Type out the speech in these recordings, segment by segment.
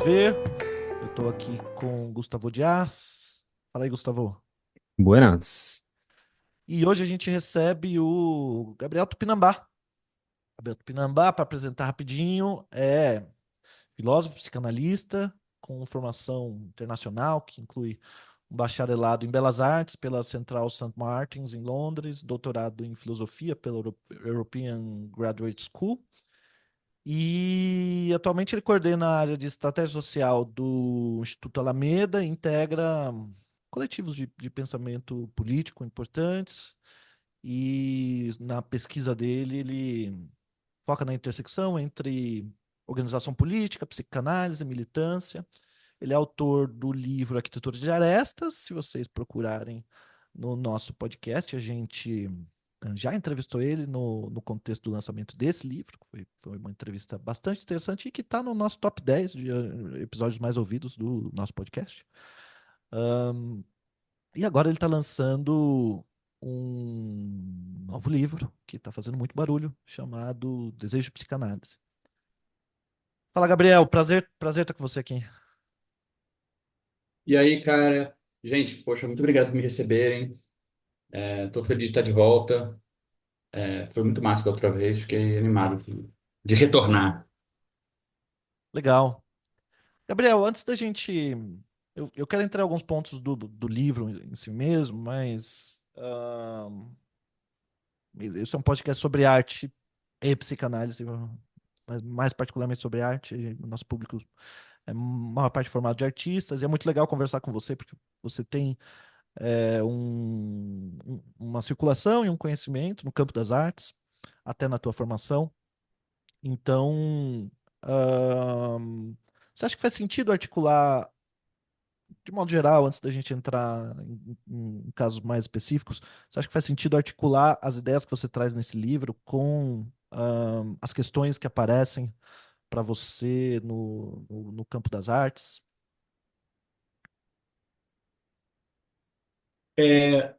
ver. Eu estou aqui com Gustavo Dias. Fala aí, Gustavo. Buenas. E hoje a gente recebe o Gabriel Tupinambá. Gabriel Tupinambá, para apresentar rapidinho, é filósofo, psicanalista, com formação internacional, que inclui um bacharelado em Belas Artes pela Central St. Martins, em Londres, doutorado em filosofia pela European Graduate School. E atualmente ele coordena a área de estratégia social do Instituto Alameda e integra coletivos de pensamento político importantes. E na pesquisa dele, ele foca na intersecção entre organização política, psicanálise, militância. Ele é autor do livro Arquitetura de Arestas. Se vocês procurarem no nosso podcast, a gente já entrevistou ele no contexto do lançamento desse livro, que foi uma entrevista bastante interessante e que está no nosso top 10 de episódios mais ouvidos do nosso podcast. E agora ele está lançando um novo livro que está fazendo muito barulho, chamado Desejo de Psicanálise. Fala, Gabriel, prazer estar com você aqui. E aí, cara? Gente, poxa, muito obrigado por me receberem. Tô feliz de estar de volta. Foi muito massa da outra vez. Fiquei animado de retornar. Legal. Gabriel, antes da gente. Eu quero entrar em alguns pontos do livro em si mesmo, mas. Isso é um podcast sobre arte e psicanálise, mas mais particularmente sobre arte. O nosso público é uma parte formado de artistas, e é muito legal conversar com você, porque você tem uma circulação e um conhecimento no campo das artes, até na tua formação. Então, você acha que faz sentido articular, de modo geral, antes da gente entrar em casos mais específicos, você acha que faz sentido articular as ideias que você traz nesse livro com as questões que aparecem para você no campo das artes? É,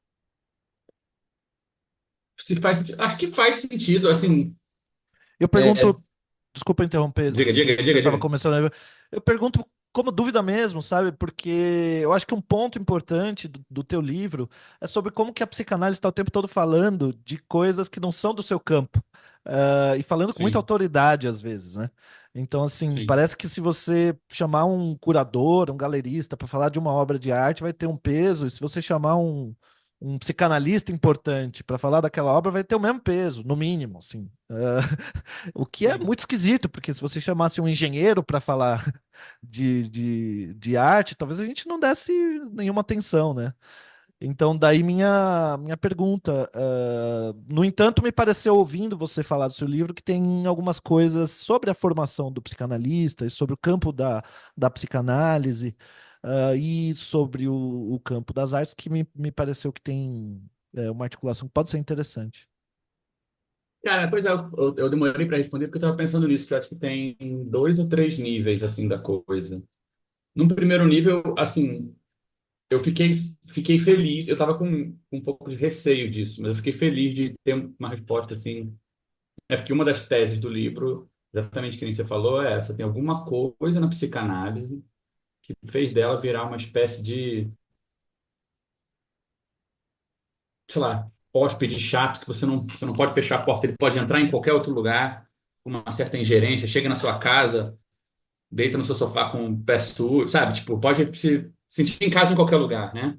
acho que faz sentido, assim. Eu é, pergunto, desculpa interromper, Diga, diga, você diga, estava diga. começando. Eu pergunto como dúvida mesmo, sabe? Porque eu acho que um ponto importante do teu livro é sobre como que a psicanálise está o tempo todo falando de coisas que não são do seu campo. E falando com muita Sim, autoridade às vezes, né? Então, assim, sim. parece que se você chamar um curador, um galerista para falar de uma obra de arte, vai ter um peso, e se você chamar um psicanalista importante para falar daquela obra, vai ter o mesmo peso, no mínimo, assim. O que é Sim. muito esquisito, porque se você chamasse um engenheiro para falar de arte, talvez a gente não desse nenhuma atenção, né? Então, daí minha pergunta. No entanto, me pareceu, ouvindo você falar do seu livro, que tem algumas coisas sobre a formação do psicanalista e sobre o campo da psicanálise, e sobre o campo das artes, que me pareceu que tem uma articulação que pode ser interessante. Cara, pois é, eu demorei para responder porque eu estava pensando nisso, que eu acho que tem dois ou três níveis, assim, da coisa. No primeiro nível, assim, eu fiquei feliz. Eu estava com um pouco de receio disso, mas eu fiquei feliz de ter uma resposta assim. É porque uma das teses do livro, exatamente que nem você falou, é essa: tem alguma coisa na psicanálise que fez dela virar uma espécie de, sei lá, hóspede chato que você não pode fechar a porta, ele pode entrar em qualquer outro lugar com uma certa ingerência, chega na sua casa, deita no seu sofá com o pé sujo, sabe? Tipo, pode se sentir em casa em qualquer lugar, né?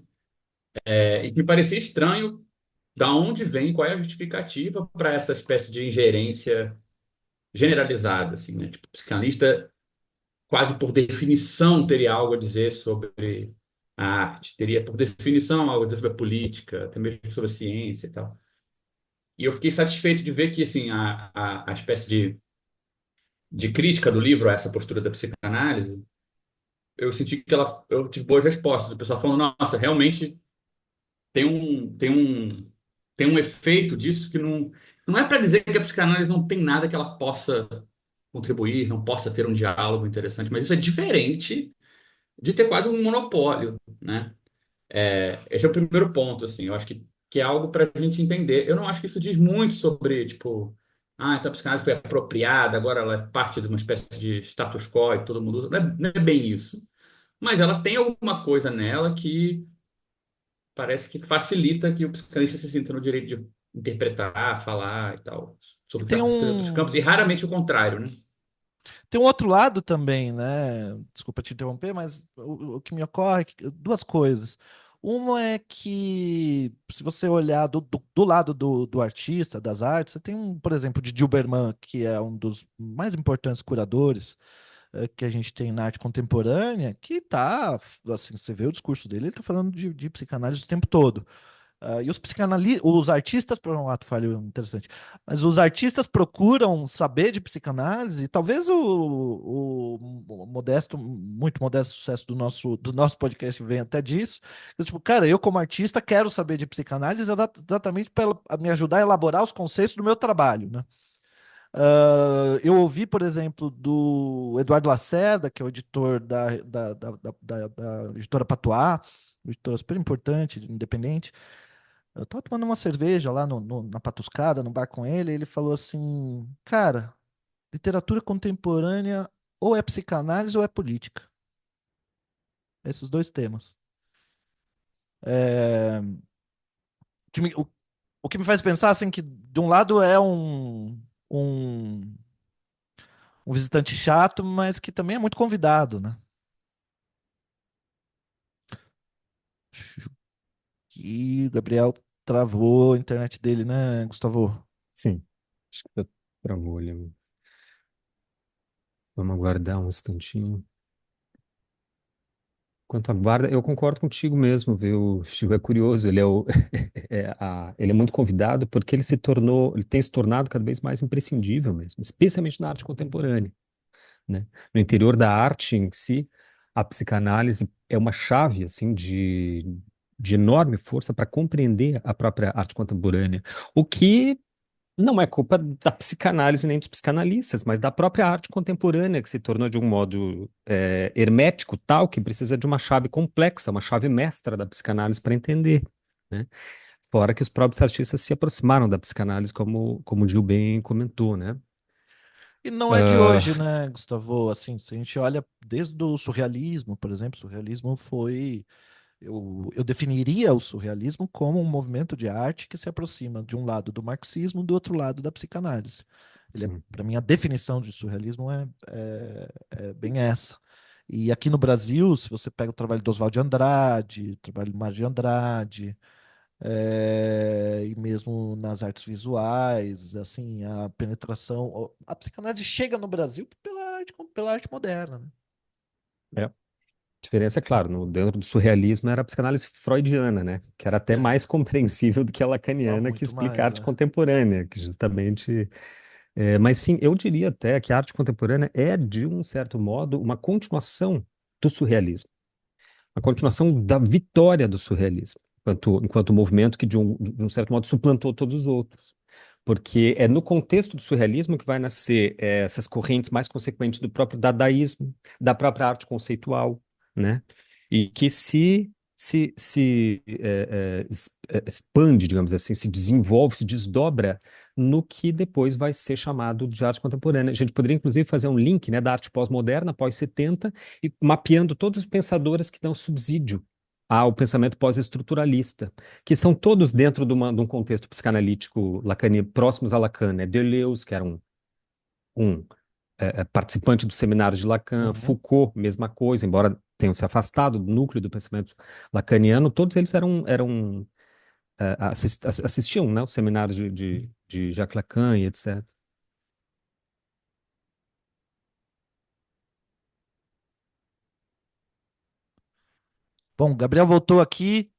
E que me parecia estranho da onde vem, qual é a justificativa para essa espécie de ingerência generalizada, assim, né? Tipo, o psicanalista, quase por definição, teria algo a dizer sobre a arte, teria, por definição, algo a dizer sobre a política, até mesmo sobre a ciência e tal. E eu fiquei satisfeito de ver que, assim, a espécie de crítica do livro a essa postura da psicanálise, eu tive boas respostas. O pessoal falando, nossa, realmente tem um, tem um, tem um efeito disso que não é para dizer que a psicanálise não tem nada que ela possa contribuir, não possa ter um diálogo interessante, mas isso é diferente de ter quase um monopólio, né? Esse é o primeiro ponto, assim, eu acho que é algo para a gente entender. Eu não acho que isso diz muito sobre, tipo, então a psicanálise foi apropriada, agora ela é parte de uma espécie de status quo e todo mundo usa. Não é bem isso. Mas ela tem alguma coisa nela que parece que facilita que o psicanalista se sinta no direito de interpretar, falar e tal, E sobre o que acontece em outros campos, e raramente o contrário, né? tem um outro lado também, né? Desculpa te interromper, mas o que me ocorre é duas coisas. Uma é que, se você olhar do lado do artista, das artes, você tem, por exemplo, de Dilberman, que é um dos mais importantes curadores que a gente tem na arte contemporânea, que tá, assim, você vê o discurso dele, ele tá falando de psicanálise o tempo todo. E os artistas, por um ato falho interessante, mas os artistas procuram saber de psicanálise, e talvez o modesto, muito modesto sucesso do nosso podcast venha até disso. Tipo, cara, eu como artista quero saber de psicanálise exatamente para me ajudar a elaborar os conceitos do meu trabalho, né? Eu ouvi, por exemplo, do Eduardo Lacerda, que é o editor da editora Patuá, editora super importante, independente. Eu tava tomando uma cerveja lá na Patuscada, no bar com ele, e ele falou assim: cara, literatura contemporânea ou é psicanálise ou é política. Esses dois temas. É, o que me faz pensar assim que de um lado é um, um visitante chato, mas que também é muito convidado, né? E o Gabriel travou a internet dele, né, Gustavo? Sim, acho que tá travou ali. Vamos aguardar um instantinho. Quanto à guarda, eu concordo contigo mesmo, viu? O Chico é curioso, ele ele é muito convidado porque ele tem se tornado cada vez mais imprescindível mesmo, especialmente na arte contemporânea, né? No interior da arte em si, a psicanálise é uma chave, assim, de enorme força para compreender a própria arte contemporânea, o que não é culpa da psicanálise nem dos psicanalistas, mas da própria arte contemporânea, que se tornou de um modo hermético tal que precisa de uma chave complexa, uma chave mestra da psicanálise para entender, né? Fora que os próprios artistas se aproximaram da psicanálise, como o Gil bem comentou, né? E não é de hoje, Ah, né, Gustavo? Assim, se a gente olha desde o surrealismo, por exemplo, o surrealismo foi. Eu definiria o surrealismo como um movimento de arte que se aproxima de um lado do marxismo, do outro lado da psicanálise. sim, Para mim, a definição de surrealismo é bem essa. E aqui no Brasil, se você pega o trabalho do Oswald de Andrade, o trabalho do Mário de Andrade, e mesmo nas artes visuais, assim, a penetração, a psicanálise chega no Brasil pela arte moderna, né? é. A diferença é, claro, dentro do surrealismo era a psicanálise freudiana, né? Que era até É, mais compreensível do que a lacaniana que muito explica a mais, arte né? contemporânea, que justamente. Mas sim, eu diria até que a arte contemporânea é, de um certo modo, uma continuação do surrealismo, uma continuação da vitória do surrealismo, enquanto movimento que, de um certo modo, suplantou todos os outros. Porque é no contexto do surrealismo que vai nascer essas correntes mais consequentes do próprio dadaísmo, da própria arte conceitual, né? E que se expande, digamos assim, se desenvolve, se desdobra no que depois vai ser chamado de arte contemporânea. A gente poderia, inclusive, fazer um link, né, da arte pós-moderna, pós-70, e mapeando todos os pensadores que dão subsídio ao pensamento pós-estruturalista, que são todos dentro de um contexto psicanalítico lacaniano, próximos a Lacan, né? Deleuze, que era um participante do seminário de Lacan, Uhum. Foucault, mesma coisa, embora tenham se afastado do núcleo do pensamento lacaniano, todos eles assistiam, né, os seminários de Jacques Lacan e etc. Bom, o Gabriel voltou aqui.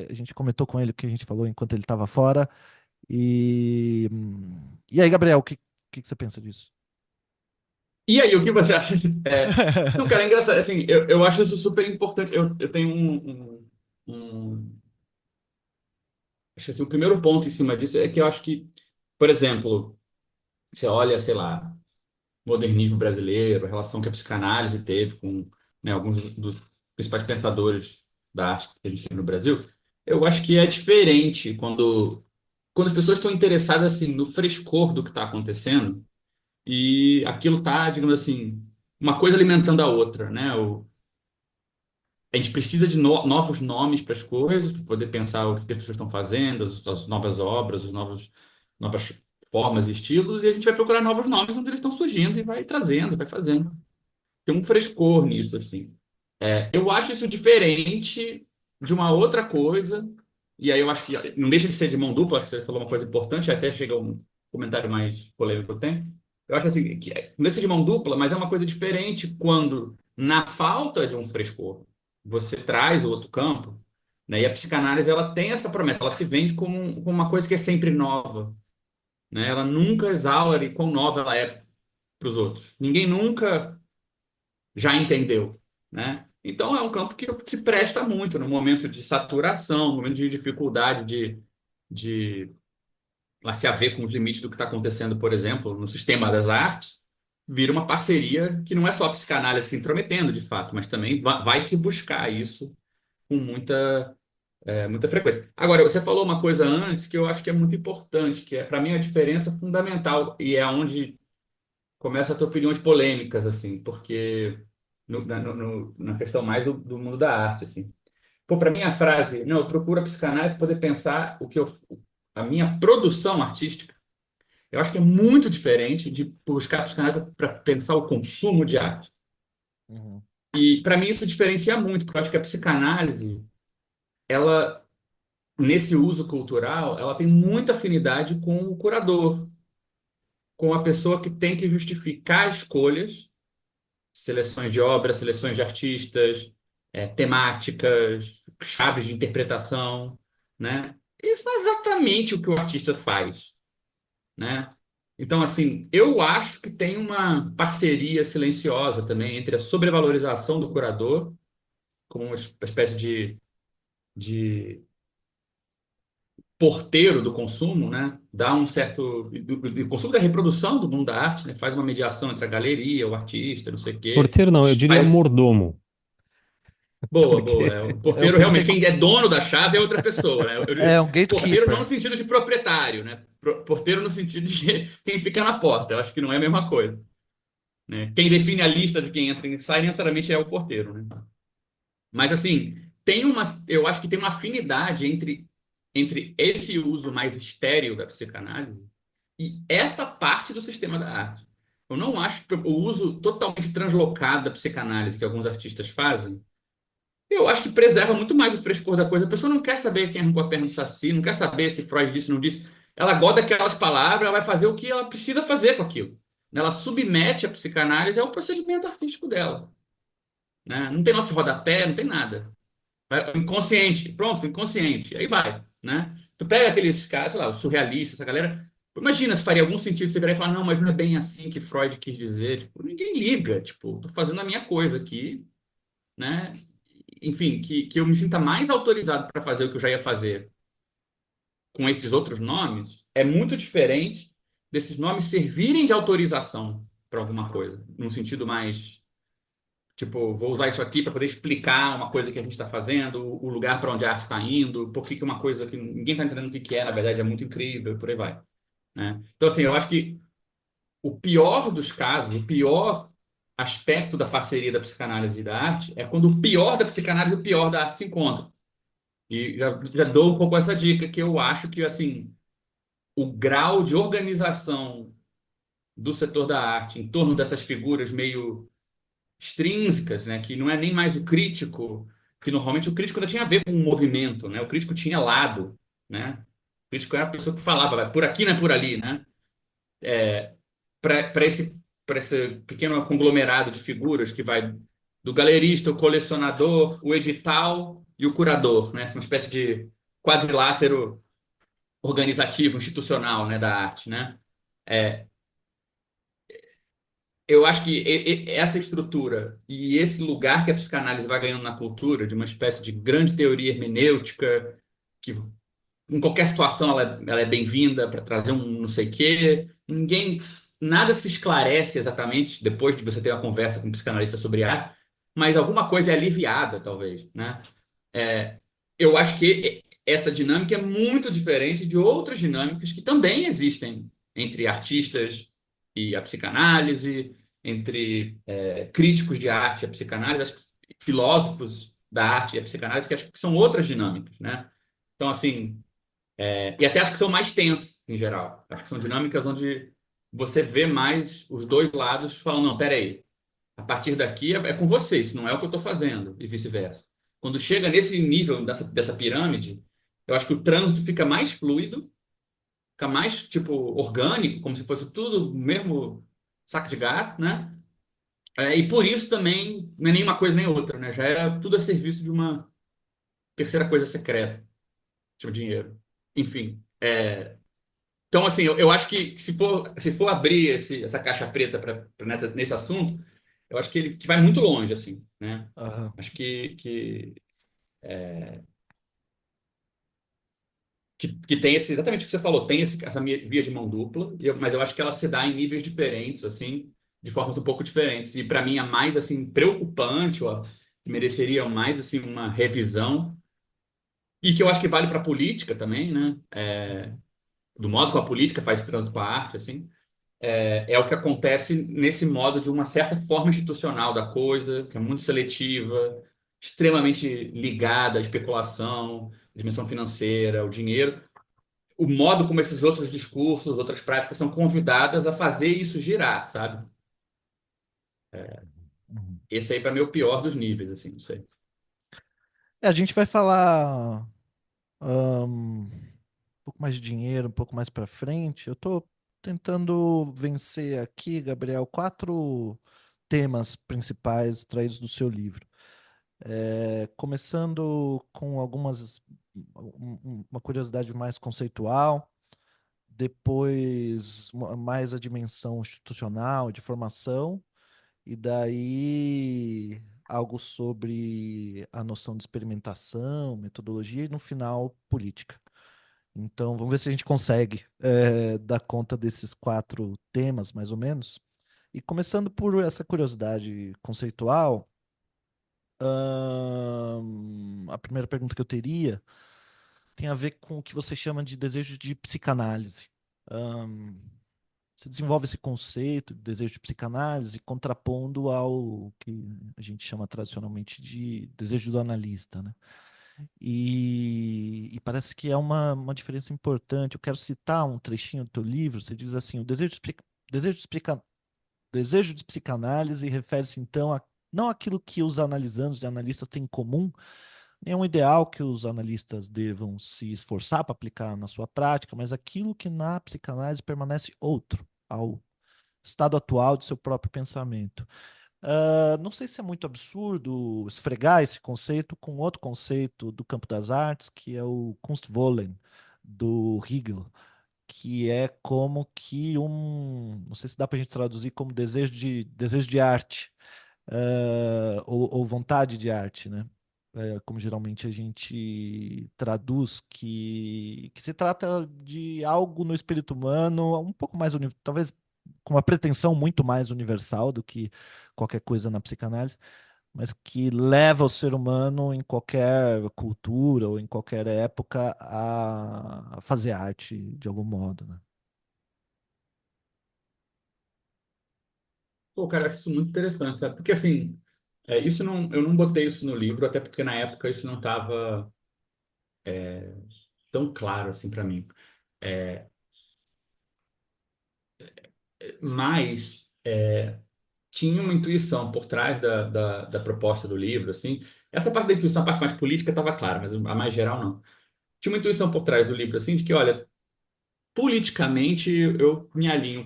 A gente comentou com ele o que a gente falou enquanto ele estava fora. E aí, Gabriel, o que você pensa disso? E aí, o que você acha? Não, cara, é engraçado. Assim, eu acho isso super importante. Eu tenho acho que assim, o primeiro ponto em cima disso é que eu acho que, por exemplo, você olha, sei lá, modernismo brasileiro, a relação que a psicanálise teve com, né, alguns dos principais pensadores da arte que a gente tem no Brasil, eu acho que é diferente quando as pessoas estão interessadas assim no frescor do que está acontecendo e aquilo tá, digamos assim, uma coisa alimentando a outra, né? A gente precisa de novos nomes para as coisas, para poder pensar o que as pessoas estão fazendo, as novas obras, novas formas e estilos, e a gente vai procurar novos nomes onde eles estão surgindo e vai trazendo, vai fazendo. Tem um frescor nisso, assim. Eu acho isso diferente de uma outra coisa, e aí eu acho que não deixa de ser de mão dupla, acho que você falou uma coisa importante, até chega um comentário mais polêmico que eu tenho. Eu acho assim, que não deixa de mão dupla, mas é uma coisa diferente quando, na falta de um frescor, você traz o outro campo, né? E a psicanálise, ela tem essa promessa, ela se vende como uma coisa que é sempre nova, né? Ela nunca exaure quão nova ela é para os outros. Ninguém nunca já entendeu, né? Então é um campo que se presta muito no momento de saturação, no momento de dificuldade de lá se haver com os limites do que está acontecendo, por exemplo, no sistema das artes, vira uma parceria que não é só a psicanálise se intrometendo, de fato, mas também vai se buscar isso com muita frequência. Agora, você falou uma coisa antes que eu acho que é muito importante, que é, para mim, a diferença fundamental, e é onde começa a ter opiniões polêmicas, assim, porque na questão mais do mundo da arte, assim. Pô, para mim a frase, não, eu procuro a psicanálise para poder pensar a minha produção artística, eu acho que é muito diferente de buscar a psicanálise para pensar o consumo de arte. Uhum. E para mim isso diferencia muito, porque eu acho que a psicanálise, ela, nesse uso cultural, ela tem muita afinidade com o curador, com a pessoa que tem que justificar escolhas, seleções de obras, seleções de artistas, temáticas, chaves de interpretação, né? Isso é exatamente o que o artista faz, né? Então, assim, eu acho que tem uma parceria silenciosa também entre a sobrevalorização do curador, como uma espécie de porteiro do consumo, né? Dá um certo do consumo da reprodução do mundo da arte, né? Faz uma mediação entre a galeria, o artista, não sei o quê. Porteiro não, eu diria Faz mordomo, boa, boa. porque O Eu porteiro pensei realmente, que quem é dono da chave é outra pessoa, né? é um Porteiro não no gatekeeper. sentido de proprietário, né? Porteiro no sentido de quem fica na porta. Eu acho que não é a mesma coisa, né? Quem define a lista de quem entra e sai necessariamente é o porteiro, né? Mas assim, eu acho que tem uma afinidade entre esse uso mais estéril da psicanálise e essa parte do sistema da arte. Eu não acho que o uso totalmente translocado da psicanálise que alguns artistas fazem, eu acho que preserva muito mais o frescor da coisa. A pessoa não quer saber quem arrancou a perna do Saci, não quer saber se Freud disse ou não disse. Ela gosta daquelas palavras, ela vai fazer o que ela precisa fazer com aquilo. Ela submete a psicanálise ao procedimento artístico dela, né? Não tem nota de rodapé, não tem nada. Inconsciente, pronto, inconsciente. Aí vai, né? Tu pega aqueles caras, sei lá, os surrealistas, essa galera. Imagina se faria algum sentido você virar e falar, não, mas não é bem assim que Freud quis dizer. Tipo, ninguém liga. Tipo, tô fazendo a minha coisa aqui, né? Enfim, que eu me sinta mais autorizado para fazer o que eu já ia fazer com esses outros nomes, é muito diferente desses nomes servirem de autorização para alguma coisa, num sentido mais, tipo, vou usar isso aqui para poder explicar uma coisa que a gente está fazendo, o lugar para onde a arte está indo, por que que uma coisa que ninguém está entendendo o que que é, na verdade é muito incrível, e por aí vai, né? Então, assim, eu acho que o pior dos casos, o pior aspecto da parceria da psicanálise e da arte é quando o pior da psicanálise e o pior da arte se encontram. E já dou um pouco essa dica, que eu acho que, assim, o grau de organização do setor da arte em torno dessas figuras meio extrínsecas, né, que não é nem mais o crítico, que normalmente o crítico ainda tinha a ver com o movimento, né, o crítico tinha lado, né, o crítico era a pessoa que falava, vai, por aqui não é por ali, né, para esse pequeno conglomerado de figuras que vai do galerista, o colecionador, o edital e o curador, né, uma espécie de quadrilátero organizativo, institucional, né, da arte, né? É, eu acho que essa estrutura e esse lugar que a psicanálise vai ganhando na cultura, de uma espécie de grande teoria hermenêutica, que em qualquer situação ela é bem-vinda para trazer um não sei quê, nada se esclarece exatamente depois de você ter uma conversa com um psicanalista sobre arte, mas alguma coisa é aliviada, talvez, né? É, eu acho que essa dinâmica é muito diferente de outras dinâmicas que também existem entre artistas e a psicanálise, entre críticos de arte e a psicanálise, filósofos da arte e a psicanálise, que acho que são outras dinâmicas, né? Então, assim, e até acho que são mais tensas, em geral. Acho que são dinâmicas onde você vê mais os dois lados falando, não, peraí, a partir daqui é com você, isso não é o que eu estou fazendo, e vice-versa. Quando chega nesse nível dessa pirâmide, eu acho que o trânsito fica mais fluido, fica mais, tipo, orgânico, como se fosse tudo o mesmo saco de gato, né? E por isso também não é nenhuma coisa nem outra, né? Já é tudo a serviço de uma terceira coisa secreta, tipo dinheiro. Enfim. Então, assim, eu acho que se for abrir essa caixa preta nesse assunto, eu acho que ele vai muito longe, assim, né? Aham. Acho que tem exatamente o que você falou, tem essa via de mão dupla, mas eu acho que ela se dá em níveis diferentes, assim, de formas um pouco diferentes. E para mim a mais assim preocupante, ó, que mereceria mais assim uma revisão e que eu acho que vale para a política também, né? Do modo como a política faz esse trânsito com a arte, assim, é o que acontece nesse modo de uma certa forma institucional da coisa, que é muito seletiva, extremamente ligada à especulação, dimensão financeira, ao dinheiro, o modo como esses outros discursos, outras práticas são convidadas a fazer isso girar, sabe? Uhum. Esse aí, para mim, é o pior dos níveis, assim, não sei. A gente vai falar um pouco mais de dinheiro, um pouco mais para frente. Eu estou tentando vencer aqui, Gabriel, quatro temas principais traídos do seu livro. Começando com uma curiosidade mais conceitual, depois mais a dimensão institucional, de formação, e daí algo sobre a noção de experimentação, metodologia, e no final, política. Então, vamos ver se a gente consegue dar conta desses quatro temas, mais ou menos. E começando por essa curiosidade conceitual, a primeira pergunta que eu teria tem a ver com o que você chama de desejo de psicanálise. Ahn, Você desenvolve esse conceito de desejo de psicanálise contrapondo ao que a gente chama tradicionalmente de desejo do analista, né? E parece que é uma diferença importante. Eu quero citar um trechinho do teu livro. Você diz assim: o desejo de, explica- desejo de psicanálise refere-se então a não aquilo que os analisandos e analistas têm em comum, nem é um ideal que os analistas devam se esforçar para aplicar na sua prática, mas aquilo que na psicanálise permanece outro ao estado atual de seu próprio pensamento. Não sei se é muito absurdo esfregar esse conceito com outro conceito do campo das artes, que é o Kunstwollen, do Hegel, que é como que não sei se dá para a gente traduzir como desejo de arte, ou vontade de arte, né? Como geralmente a gente traduz, que se trata de algo no espírito humano, um pouco mais, talvez com uma pretensão muito mais universal do que qualquer coisa na psicanálise, mas que leva o ser humano em qualquer cultura ou em qualquer época a fazer arte de algum modo, né? Pô, cara, eu acho isso muito interessante, sabe? Porque, assim, isso não, eu não botei isso no livro, até porque na época isso não estava tão claro, assim, para mim. É, mas tinha uma intuição por trás da proposta do livro, assim. Essa parte da intuição, a parte mais política estava clara, mas a mais geral não. Tinha uma intuição por trás do livro, assim, de que, olha, politicamente eu me alinho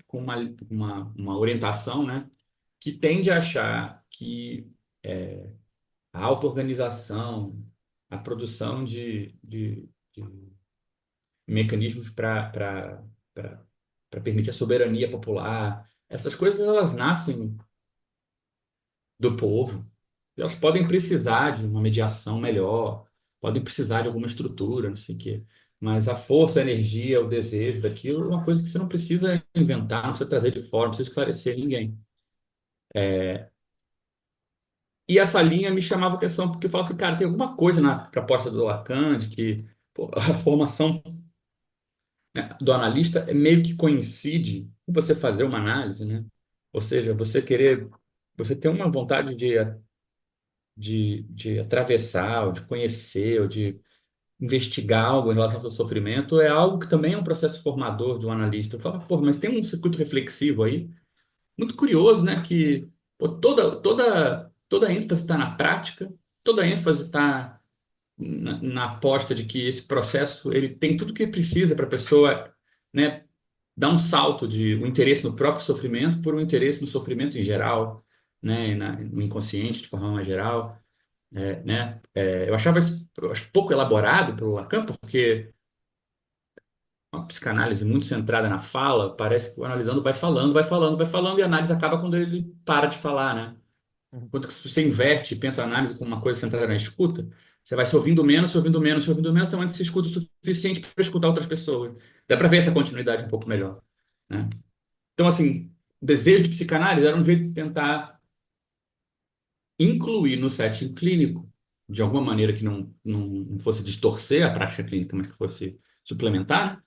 com uma orientação, né, que tende a achar que a auto-organização, a produção de mecanismos para permitir a soberania popular, essas coisas elas nascem do povo. Elas podem precisar de uma mediação melhor, podem precisar de alguma estrutura, não sei o quê. Mas a força, a energia, o desejo daquilo é uma coisa que você não precisa inventar, não precisa trazer de fora, não precisa esclarecer ninguém. E essa linha me chamava atenção porque eu falava assim, cara, tem alguma coisa na proposta do Lacan de que Pô, a formação, né, do analista é meio que coincide com você fazer uma análise, né? Ou seja, você ter uma vontade de atravessar, ou de conhecer, ou de investigar algo em relação ao seu sofrimento, é algo que também é um processo formador de um analista. Eu falo, pô, mas tem um circuito reflexivo aí, muito curioso, né? Que pô, toda a ênfase está na prática, toda a ênfase está na aposta de que esse processo ele tem tudo que precisa para a pessoa, né, dar um salto de um interesse no próprio sofrimento por um interesse no sofrimento em geral, né, no inconsciente de forma mais geral, né? Eu acho pouco elaborado pelo Lacan, porque uma psicanálise muito centrada na fala, parece que o analisando vai falando, vai falando, vai falando, e a análise acaba quando ele para de falar, né? Uhum. Enquanto que se você inverte e pensa a análise como uma coisa centrada na escuta, você vai se ouvindo menos, se ouvindo menos, se ouvindo menos, até onde você escuta o suficiente para escutar outras pessoas. Dá para ver essa continuidade um pouco melhor, né? Então, assim, o desejo de psicanálise era um jeito de tentar incluir no setting clínico, de alguma maneira que não fosse distorcer a prática clínica, mas que fosse suplementar,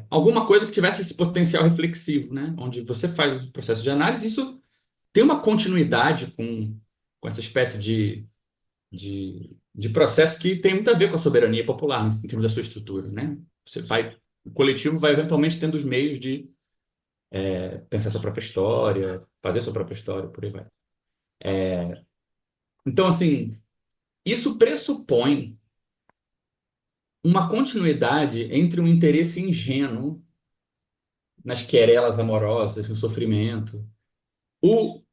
alguma coisa que tivesse esse potencial reflexivo, né? Onde você faz o processo de análise, isso tem uma continuidade com essa espécie de processo que tem muito a ver com a soberania popular, em termos da sua estrutura, né? O coletivo vai eventualmente tendo os meios de pensar sua própria história, fazer sua própria história, por aí vai. Então, assim, isso pressupõe uma continuidade entre um interesse ingênuo nas querelas amorosas, no sofrimento, o,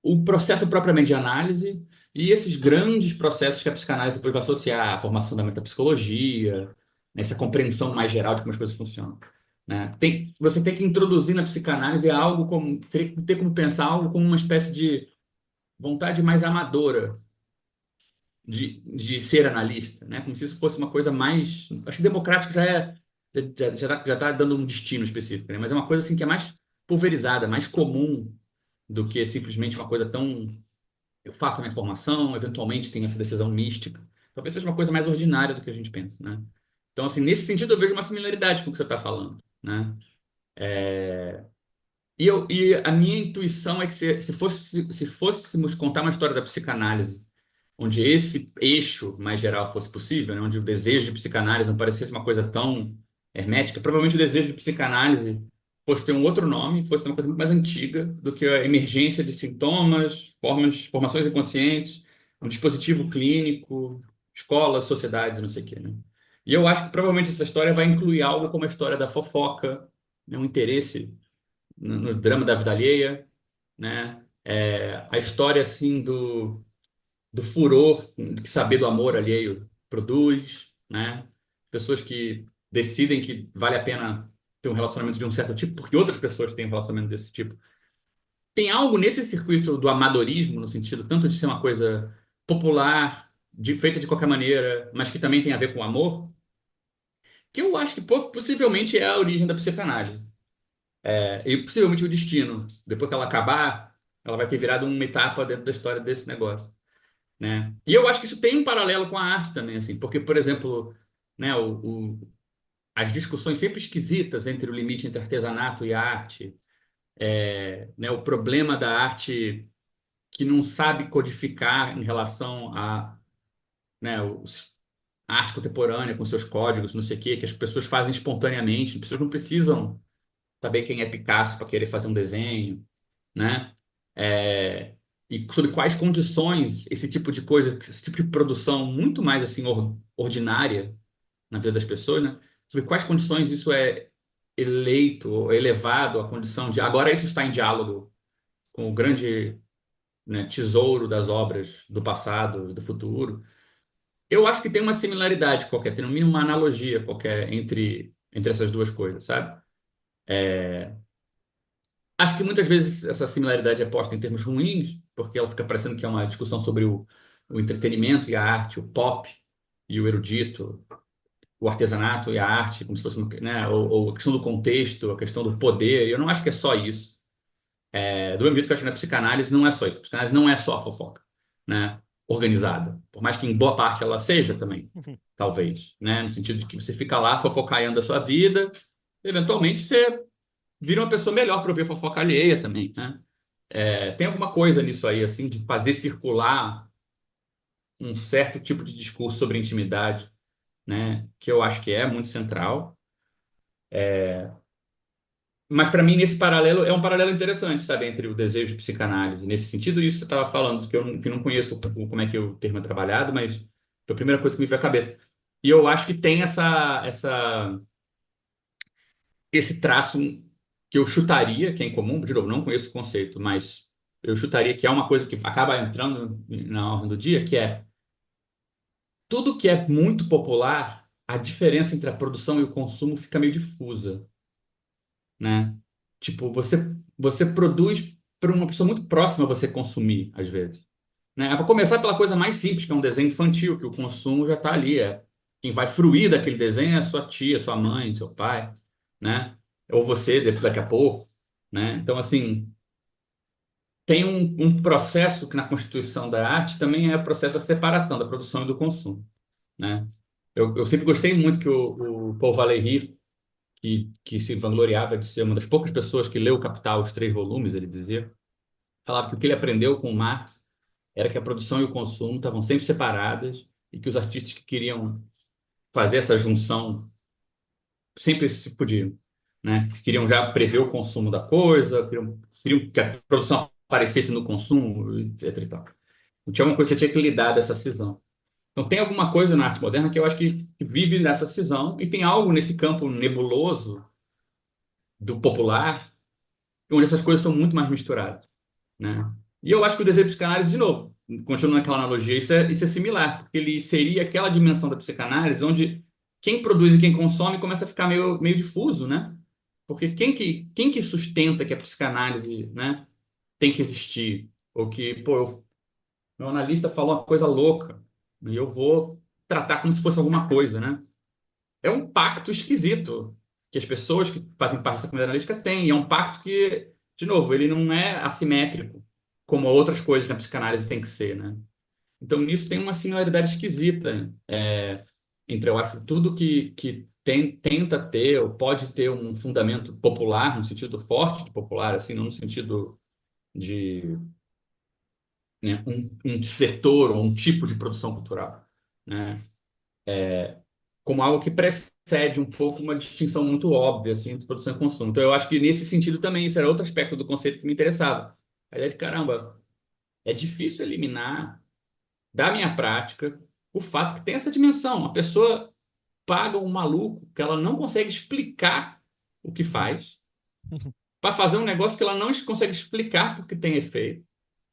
o processo propriamente de análise e esses grandes processos que a psicanálise depois vai associar, a formação da metapsicologia, né, essa compreensão mais geral de como as coisas funcionam. Né? Você tem que introduzir na psicanálise algo como, ter como pensar algo como uma espécie de vontade mais amadora de ser analista, né? Como se isso fosse uma coisa mais. Acho que democrático já tá dando um destino específico, né? Mas é uma coisa assim que é mais pulverizada, mais comum do que simplesmente uma coisa tão. Eu faço a minha formação, eventualmente tenho essa decisão mística. Talvez seja uma coisa mais ordinária do que a gente pensa, né? Então, assim, nesse sentido, eu vejo uma similaridade com o que você está falando, né? E a minha intuição é que se fôssemos contar uma história da psicanálise onde esse eixo mais geral fosse possível, né? Onde o desejo de psicanálise não parecesse uma coisa tão hermética, provavelmente o desejo de psicanálise fosse ter um outro nome, fosse uma coisa muito mais antiga do que a emergência de sintomas, formações inconscientes, um dispositivo clínico, escolas, sociedades, não sei o quê, né? E eu acho que provavelmente essa história vai incluir algo como a história da fofoca, né? Um interesse no drama da vida alheia, né? A história assim do furor que saber do amor alheio produz, né? Pessoas que decidem que vale a pena ter um relacionamento de um certo tipo porque outras pessoas têm um relacionamento desse tipo. Tem algo nesse circuito do amadorismo, no sentido tanto de ser uma coisa popular, feita de qualquer maneira, mas que também tem a ver com o amor, que eu acho que possivelmente é a origem da psicanálise. E possivelmente o destino. Depois que ela acabar, ela vai ter virado uma etapa dentro da história desse negócio, né? E eu acho que isso tem um paralelo com a arte também, assim, porque, por exemplo, né, as discussões sempre esquisitas entre o limite entre artesanato e arte, né, o problema da arte que não sabe codificar em relação a, né, a arte contemporânea com seus códigos, não sei o quê, que as pessoas fazem espontaneamente, as pessoas não precisam saber quem é Picasso para querer fazer um desenho, né? E sob quais condições esse tipo de coisa, esse tipo de produção muito mais assim ordinária na vida das pessoas, né? Sob quais condições isso é eleito, ou elevado à condição de agora isso está em diálogo com o grande, né, tesouro das obras do passado e do futuro. Eu acho que tem uma similaridade qualquer, tem no mínimo uma analogia qualquer entre essas duas coisas, sabe? Acho que muitas vezes essa similaridade é posta em termos ruins, porque ela fica parecendo que é uma discussão sobre o entretenimento e a arte, o pop e o erudito, o artesanato e a arte, como se fosse, né, ou a questão do contexto, a questão do poder. E eu não acho que é só isso. Do mesmo jeito que eu acho que na psicanálise não é só isso. A psicanálise não é só a fofoca, né? organizada, por mais que em boa parte ela seja também, talvez, né? No sentido de que você fica lá fofocaiando a sua vida, eventualmente você vira uma pessoa melhor para ouvir a fofoca alheia também, né? Tem alguma coisa nisso aí, assim, de fazer circular um certo tipo de discurso sobre intimidade, né? Que eu acho que é muito central. Mas para mim, nesse paralelo, é um paralelo interessante, sabe, entre o desejo e psicanálise. Nesse sentido, isso você estava falando, que eu não conheço como é que o termo é trabalhado, mas foi a primeira coisa que me veio à cabeça. E eu acho que tem esse traço que eu chutaria, que é incomum, de novo, não conheço o conceito, mas eu chutaria que é uma coisa que acaba entrando na ordem do dia, que é tudo que é muito popular, a diferença entre a produção e o consumo fica meio difusa, né? Tipo, você produz para uma pessoa muito próxima você consumir, às vezes. Né? É para começar pela coisa mais simples, que é um desenho infantil, que o consumo já está ali. Quem vai fruir daquele desenho é a sua tia, sua mãe, seu pai, né? Ou você, daqui a pouco, né? Então, assim, tem um processo que na constituição da arte também é o processo da separação da produção e do consumo, né? Eu sempre gostei muito que o Paul Valéry, que se vangloriava de ser uma das poucas pessoas que leu Capital, os 3 volumes, ele dizia, falava que o que ele aprendeu com Marx era que a produção e o consumo estavam sempre separadas e que os artistas que queriam fazer essa junção sempre se podiam, né? Queriam já prever o consumo da coisa, queriam que a produção aparecesse no consumo, etc. E tal. Não tinha alguma coisa que você tinha que lidar dessa cisão. Então, tem alguma coisa na arte moderna que eu acho que vive nessa cisão e tem algo nesse campo nebuloso do popular onde essas coisas estão muito mais misturadas, né? E eu acho que o desejo de psicanálise, de novo, continuando naquela analogia, isso é similar, porque ele seria aquela dimensão da psicanálise onde quem produz e quem consome começa a ficar meio difuso, né? Porque quem que sustenta que a psicanálise, né, tem que existir? Ou que, pô, meu analista falou uma coisa louca e eu vou tratar como se fosse alguma coisa, né? É um pacto esquisito que as pessoas que fazem parte dessa comunidade analítica têm. E é um pacto que, de novo, ele não é assimétrico, como outras coisas na psicanálise tem que ser, né? Então, nisso tem uma similaridade esquisita entre, eu acho, tudo que tenta ter ou pode ter um fundamento popular, no sentido forte de popular, assim, não no sentido de, né, um setor ou um tipo de produção cultural, né? Como algo que precede um pouco uma distinção muito óbvia assim, entre produção e consumo. Então, eu acho que nesse sentido também isso era outro aspecto do conceito que me interessava. A ideia de, caramba, é difícil eliminar da minha prática o fato que tem essa dimensão. A pessoa paga um maluco que ela não consegue explicar o que faz para fazer um negócio que ela não consegue explicar porque tem efeito.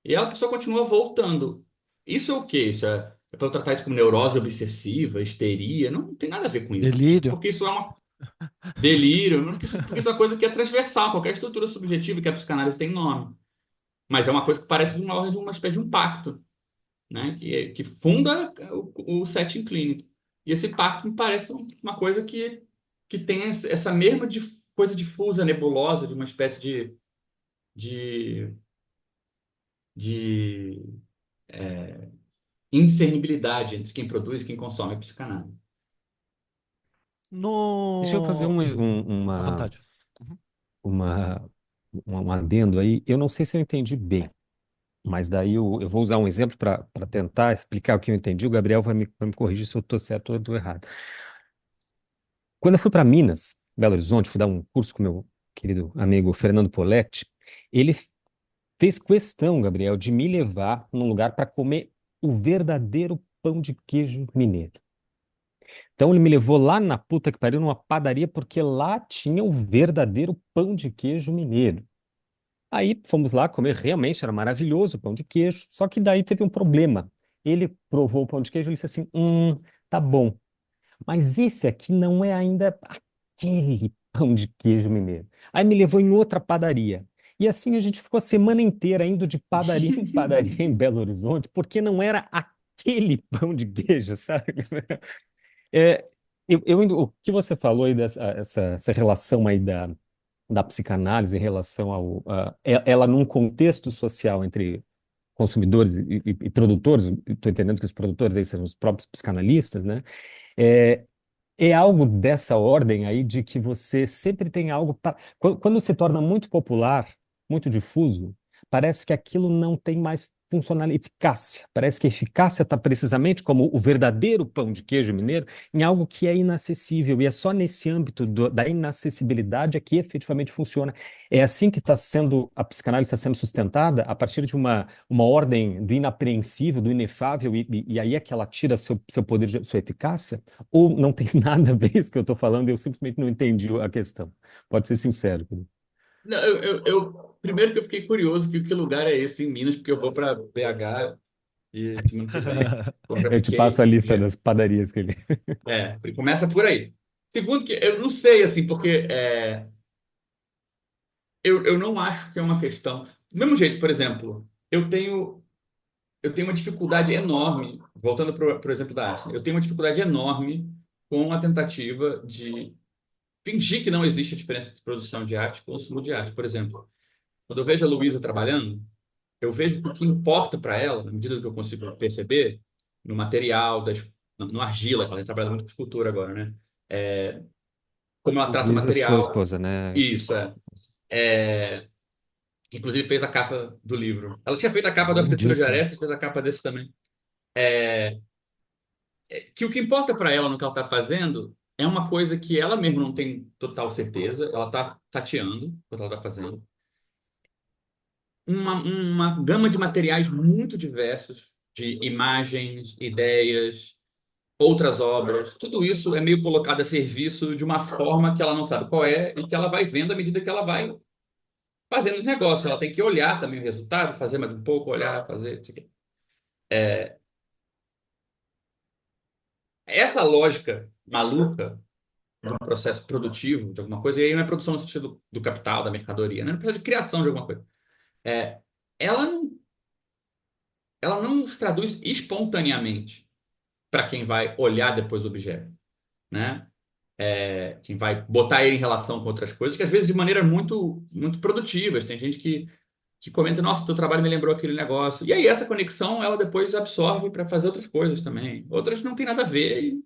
E a pessoa continua voltando. Isso é o quê? Isso é para eu tratar isso como neurose obsessiva, histeria? Não, tem nada a ver com isso. Delírio. Porque isso é uma delírio, porque isso é uma coisa que é transversal, qualquer estrutura subjetiva que a psicanálise tem nome. Mas é uma coisa que parece de uma ordem de uma espécie de um pacto, né? Que funda o setting clínico. E esse pacto me parece uma coisa que tem essa mesma coisa difusa, nebulosa, de uma espécie de, de indiscernibilidade entre quem produz e quem consome a psicanálise. Deixa eu fazer No... À vontade. Uhum. uma, um adendo aí. Eu não sei se eu entendi bem, mas daí eu vou usar um exemplo para tentar explicar o que eu entendi. O Gabriel vai me corrigir se eu estou certo ou estou errado. Quando eu fui para Minas, Belo Horizonte, fui dar um curso com meu querido amigo Fernando Poletti, ele fez questão, Gabriel, de me levar num lugar para comer o verdadeiro pão de queijo mineiro. Então ele me levou lá na puta que pariu, numa padaria, porque lá tinha o verdadeiro pão de queijo mineiro. Aí fomos lá comer, realmente era maravilhoso o pão de queijo, só que daí teve um problema. Ele provou o pão de queijo e disse assim: tá bom, mas esse aqui não é ainda aquele pão de queijo mineiro. Aí me levou em outra padaria. E assim a gente ficou a semana inteira indo de padaria em padaria em Belo Horizonte, porque não era aquele pão de queijo, sabe? É, o que você falou aí essa relação aí da psicanálise em relação ela num contexto social entre consumidores e produtores, estou entendendo que os produtores aí são os próprios psicanalistas, né? É, é algo dessa ordem aí de que você sempre tem algo quando se torna muito popular, muito difuso, parece que aquilo não tem mais funcionalidade, eficácia. Parece que a eficácia está precisamente como o verdadeiro pão de queijo mineiro em algo que é inacessível e é só nesse âmbito da inacessibilidade é que efetivamente funciona. É assim que está sendo a psicanálise está sendo sustentada a partir de uma ordem do inapreensível, do inefável e aí é que ela tira seu poder, sua eficácia. Ou não tem nada a ver isso que eu estou falando, eu simplesmente não entendi a questão. Pode ser sincero. Não, primeiro que eu fiquei curioso que lugar é esse em Minas, porque eu vou para BH e semana que vem. Então já Eu te passo a fiquei. lista das padarias que ele. Começa por aí. Segundo que eu não sei, assim, porque eu não acho que é uma questão. Do mesmo jeito, por exemplo, eu tenho uma dificuldade enorme, voltando para o exemplo da arte, eu tenho uma dificuldade enorme com a tentativa de fingir que não existe a diferença entre produção de arte e consumo de arte. Por exemplo, quando eu vejo a Luísa trabalhando, eu vejo que o que importa para ela, na medida que eu consigo perceber, no material, no argila, que ela trabalha muito com escultura agora, né? É, como ela trata o Luísa, sua material. esposa, né? Isso, é. Inclusive fez a capa do livro. Ela tinha feito a capa da Arquitetura de Lindíssimo. Arestas, fez a capa desse também. Que o que importa para ela no que ela está fazendo é uma coisa que ela mesma não tem total certeza, ela está tateando o que ela está fazendo. Uma gama de materiais muito diversos, de imagens, ideias, outras obras, tudo isso é meio colocado a serviço de uma forma que ela não sabe qual é e que ela vai vendo à medida que ela vai fazendo os negócios. Ela tem que olhar também o resultado, fazer mais um pouco, olhar, fazer, não sei o quê. Essa lógica maluca do processo produtivo de alguma coisa, e aí não é produção no sentido do capital, da mercadoria, né? É um processo de criação de alguma coisa. É, ela não, ela não se traduz espontaneamente para quem vai olhar depois o objeto, né? Quem vai botar ele em relação com outras coisas, que às vezes de maneira muito, muito produtivas. Tem gente que comenta, nossa, teu trabalho me lembrou aquele negócio. E aí essa conexão, ela depois absorve para fazer outras coisas também. Outras não tem nada a ver e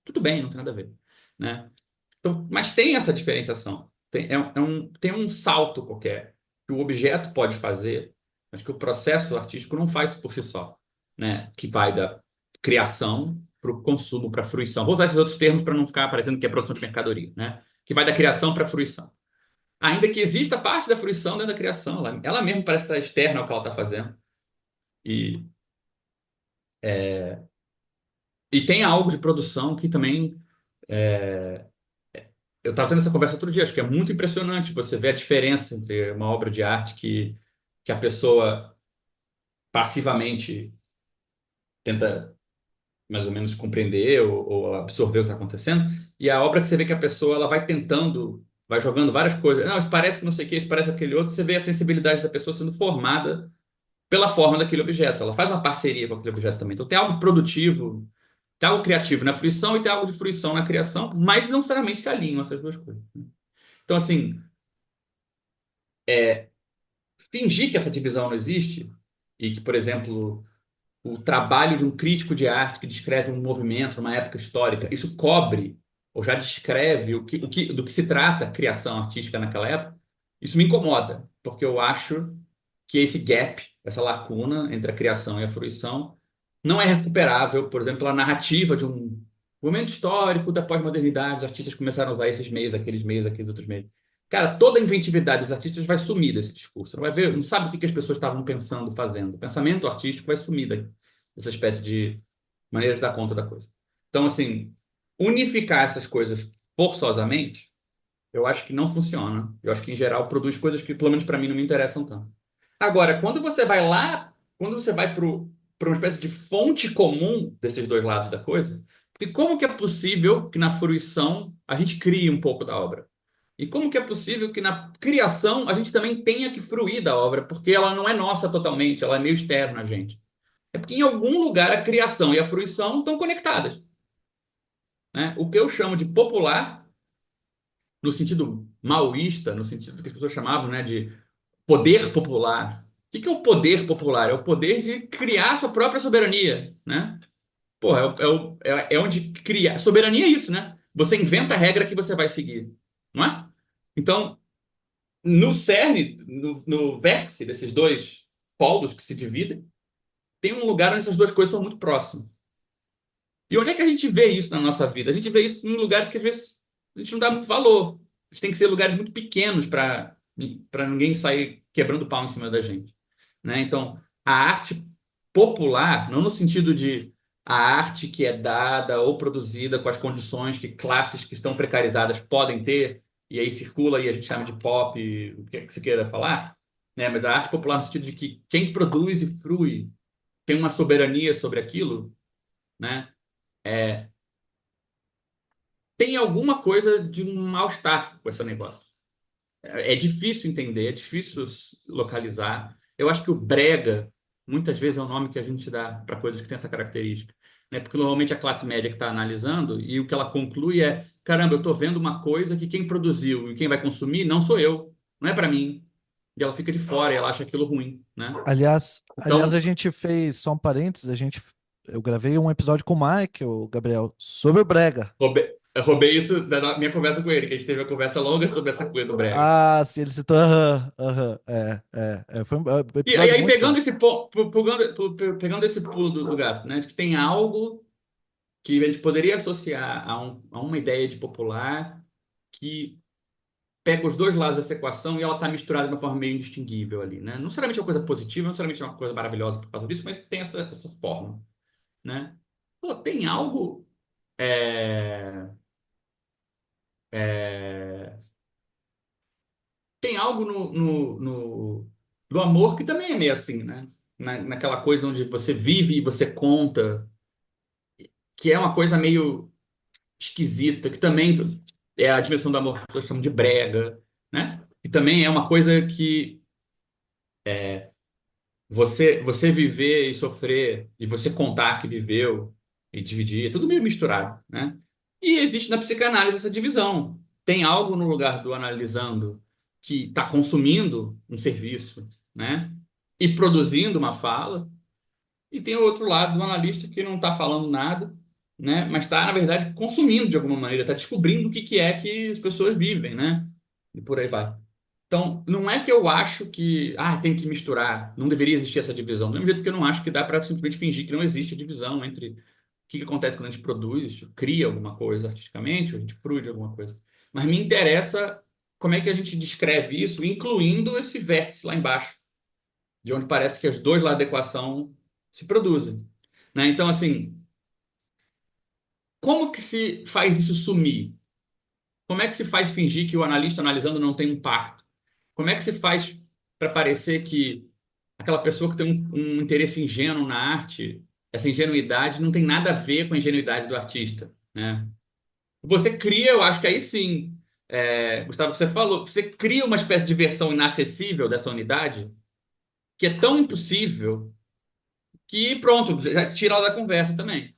tudo bem, não tem nada a ver, né? Então, mas tem essa diferenciação. Tem um salto qualquer que o objeto pode fazer, mas que o processo artístico não faz por si só, né? Que vai da criação para o consumo, para a fruição. Vou usar esses outros termos para não ficar parecendo que é produção de mercadoria, né? Que vai da criação para a fruição. Ainda que exista parte da fruição dentro da criação, ela mesma parece estar externa ao que ela está fazendo. E, e tem algo de produção que também eu estava tendo essa conversa outro dia, acho que é muito impressionante você ver a diferença entre uma obra de arte que a pessoa passivamente tenta mais ou menos compreender ou absorver o que está acontecendo, e a obra que você vê que a pessoa ela vai tentando, vai jogando várias coisas. Não, isso parece que não sei o que, isso parece aquele outro. Você vê a sensibilidade da pessoa sendo formada pela forma daquele objeto. Ela faz uma parceria com aquele objeto também. Então tem algo produtivo, tem algo criativo na fruição e tem algo de fruição na criação, mas não necessariamente se alinham essas duas coisas. Então, assim, fingir que essa divisão não existe e que, por exemplo, o trabalho de um crítico de arte que descreve um movimento numa época histórica, isso cobre ou já descreve do que se trata a criação artística naquela época, isso me incomoda, porque eu acho que esse gap, essa lacuna entre a criação e a fruição, não é recuperável, por exemplo, pela narrativa de um momento histórico da pós-modernidade, os artistas começaram a usar esses meios, aqueles outros meios. Cara, toda a inventividade dos artistas vai sumir desse discurso. Não vai ver, não sabe o que as pessoas estavam pensando, fazendo. O pensamento artístico vai sumir dessa espécie de maneira de dar conta da coisa. Então, assim, unificar essas coisas forçosamente, eu acho que não funciona. Eu acho que, em geral, produz coisas que, pelo menos para mim, não me interessam tanto. Agora, quando você vai para uma espécie de fonte comum desses dois lados da coisa, porque como que é possível que na fruição a gente crie um pouco da obra? E como que é possível que na criação a gente também tenha que fruir da obra, porque ela não é nossa totalmente, ela é meio externa a gente. É porque em algum lugar a criação e a fruição estão conectadas, né? O que eu chamo de popular, no sentido maoísta, no sentido que as pessoas chamavam, né, de poder popular, que é o poder popular? É o poder de criar sua própria soberania, né? Porra, é onde cria. Soberania é isso, né? Você inventa a regra que você vai seguir, não é? Então, no cerne, no vértice desses dois polos que se dividem, tem um lugar onde essas duas coisas são muito próximas. E onde é que a gente vê isso na nossa vida? A gente vê isso em lugares que às vezes a gente não dá muito valor. A gente tem que ser lugares muito pequenos para ninguém sair quebrando pau em cima da gente, né? Então, a arte popular, não no sentido de a arte que é dada ou produzida com as condições que classes que estão precarizadas podem ter, e aí circula e a gente chama de pop, o que é que você queira falar, né? Mas a arte popular no sentido de que quem produz e frui tem uma soberania sobre aquilo, né? Tem alguma coisa de um mal-estar com esse negócio. É difícil entender, é difícil localizar. Eu acho que o brega, muitas vezes, é o nome que a gente dá para coisas que têm essa característica. Né? Porque normalmente a classe média que está analisando, e o que ela conclui é: caramba, eu estou vendo uma coisa que quem produziu e quem vai consumir não sou eu, não é para mim. E ela fica de fora e ela acha aquilo ruim. Né? Aliás, a Então, gente fez, só um parênteses, eu gravei um episódio com o Mike, o Gabriel, sobre o Brega. eu roubei isso da minha conversa com ele, que a gente teve uma conversa longa sobre essa coisa do brega. Ah, sim, ele citou, aham, aham, foi um E aí, episódio muito bom. pegando esse pulo do gato, né? De que tem algo que a gente poderia associar a uma ideia de popular que pega os dois lados dessa equação e ela está misturada de uma forma meio indistinguível ali, né? Não necessariamente é uma coisa positiva, não necessariamente é uma coisa maravilhosa por causa disso, mas tem essa forma, né? Pô, tem algo é, é, tem algo no amor que também é meio assim, né? Naquela coisa onde você vive e você conta, que é uma coisa meio esquisita, que também é a dimensão do amor que as pessoas chamam de brega, né? E também é uma coisa que você viver e sofrer, e você contar que viveu e dividir, é tudo meio misturado, né? E existe na psicanálise essa divisão. Tem algo no lugar do analisando que está consumindo um serviço, né? E produzindo uma fala, e tem o outro lado do analista que não está falando nada, né? Mas está, na verdade, consumindo de alguma maneira, está descobrindo o que que é que as pessoas vivem, né? E por aí vai. Então, não é que eu acho que tem que misturar, não deveria existir essa divisão. Do mesmo jeito que eu não acho que dá para simplesmente fingir que não existe divisão entre o que acontece quando a gente produz, cria alguma coisa artisticamente, ou a gente frui de alguma coisa. Mas me interessa como é que a gente descreve isso, incluindo esse vértice lá embaixo, de onde parece que os dois lados da equação se produzem. Né? Então, assim, como que se faz isso sumir? Como é que se faz fingir que o analista analisando não tem impacto? Como é que se faz para parecer que aquela pessoa que tem um interesse ingênuo na arte, essa ingenuidade não tem nada a ver com a ingenuidade do artista, né? Você cria, eu acho que aí sim, Gustavo, você falou, você cria uma espécie de versão inacessível dessa unidade que é tão impossível que pronto, já tira ela da conversa também.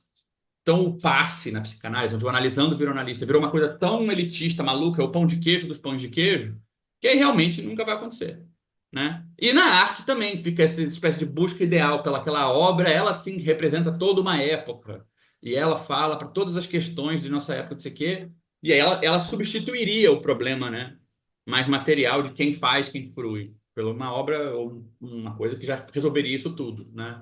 Então, o passe na psicanálise, onde o analisando virou analista, virou uma coisa tão elitista, maluca, é o pão de queijo dos pães de queijo, que aí realmente nunca vai acontecer, né? E na arte também fica essa espécie de busca ideal pelaquela obra, ela sim representa toda uma época, e ela fala para todas as questões de nossa época, não sei o quê, e aí ela substituiria o problema, né? Mais material de quem faz, quem frui, por uma obra ou uma coisa que já resolveria isso tudo, né?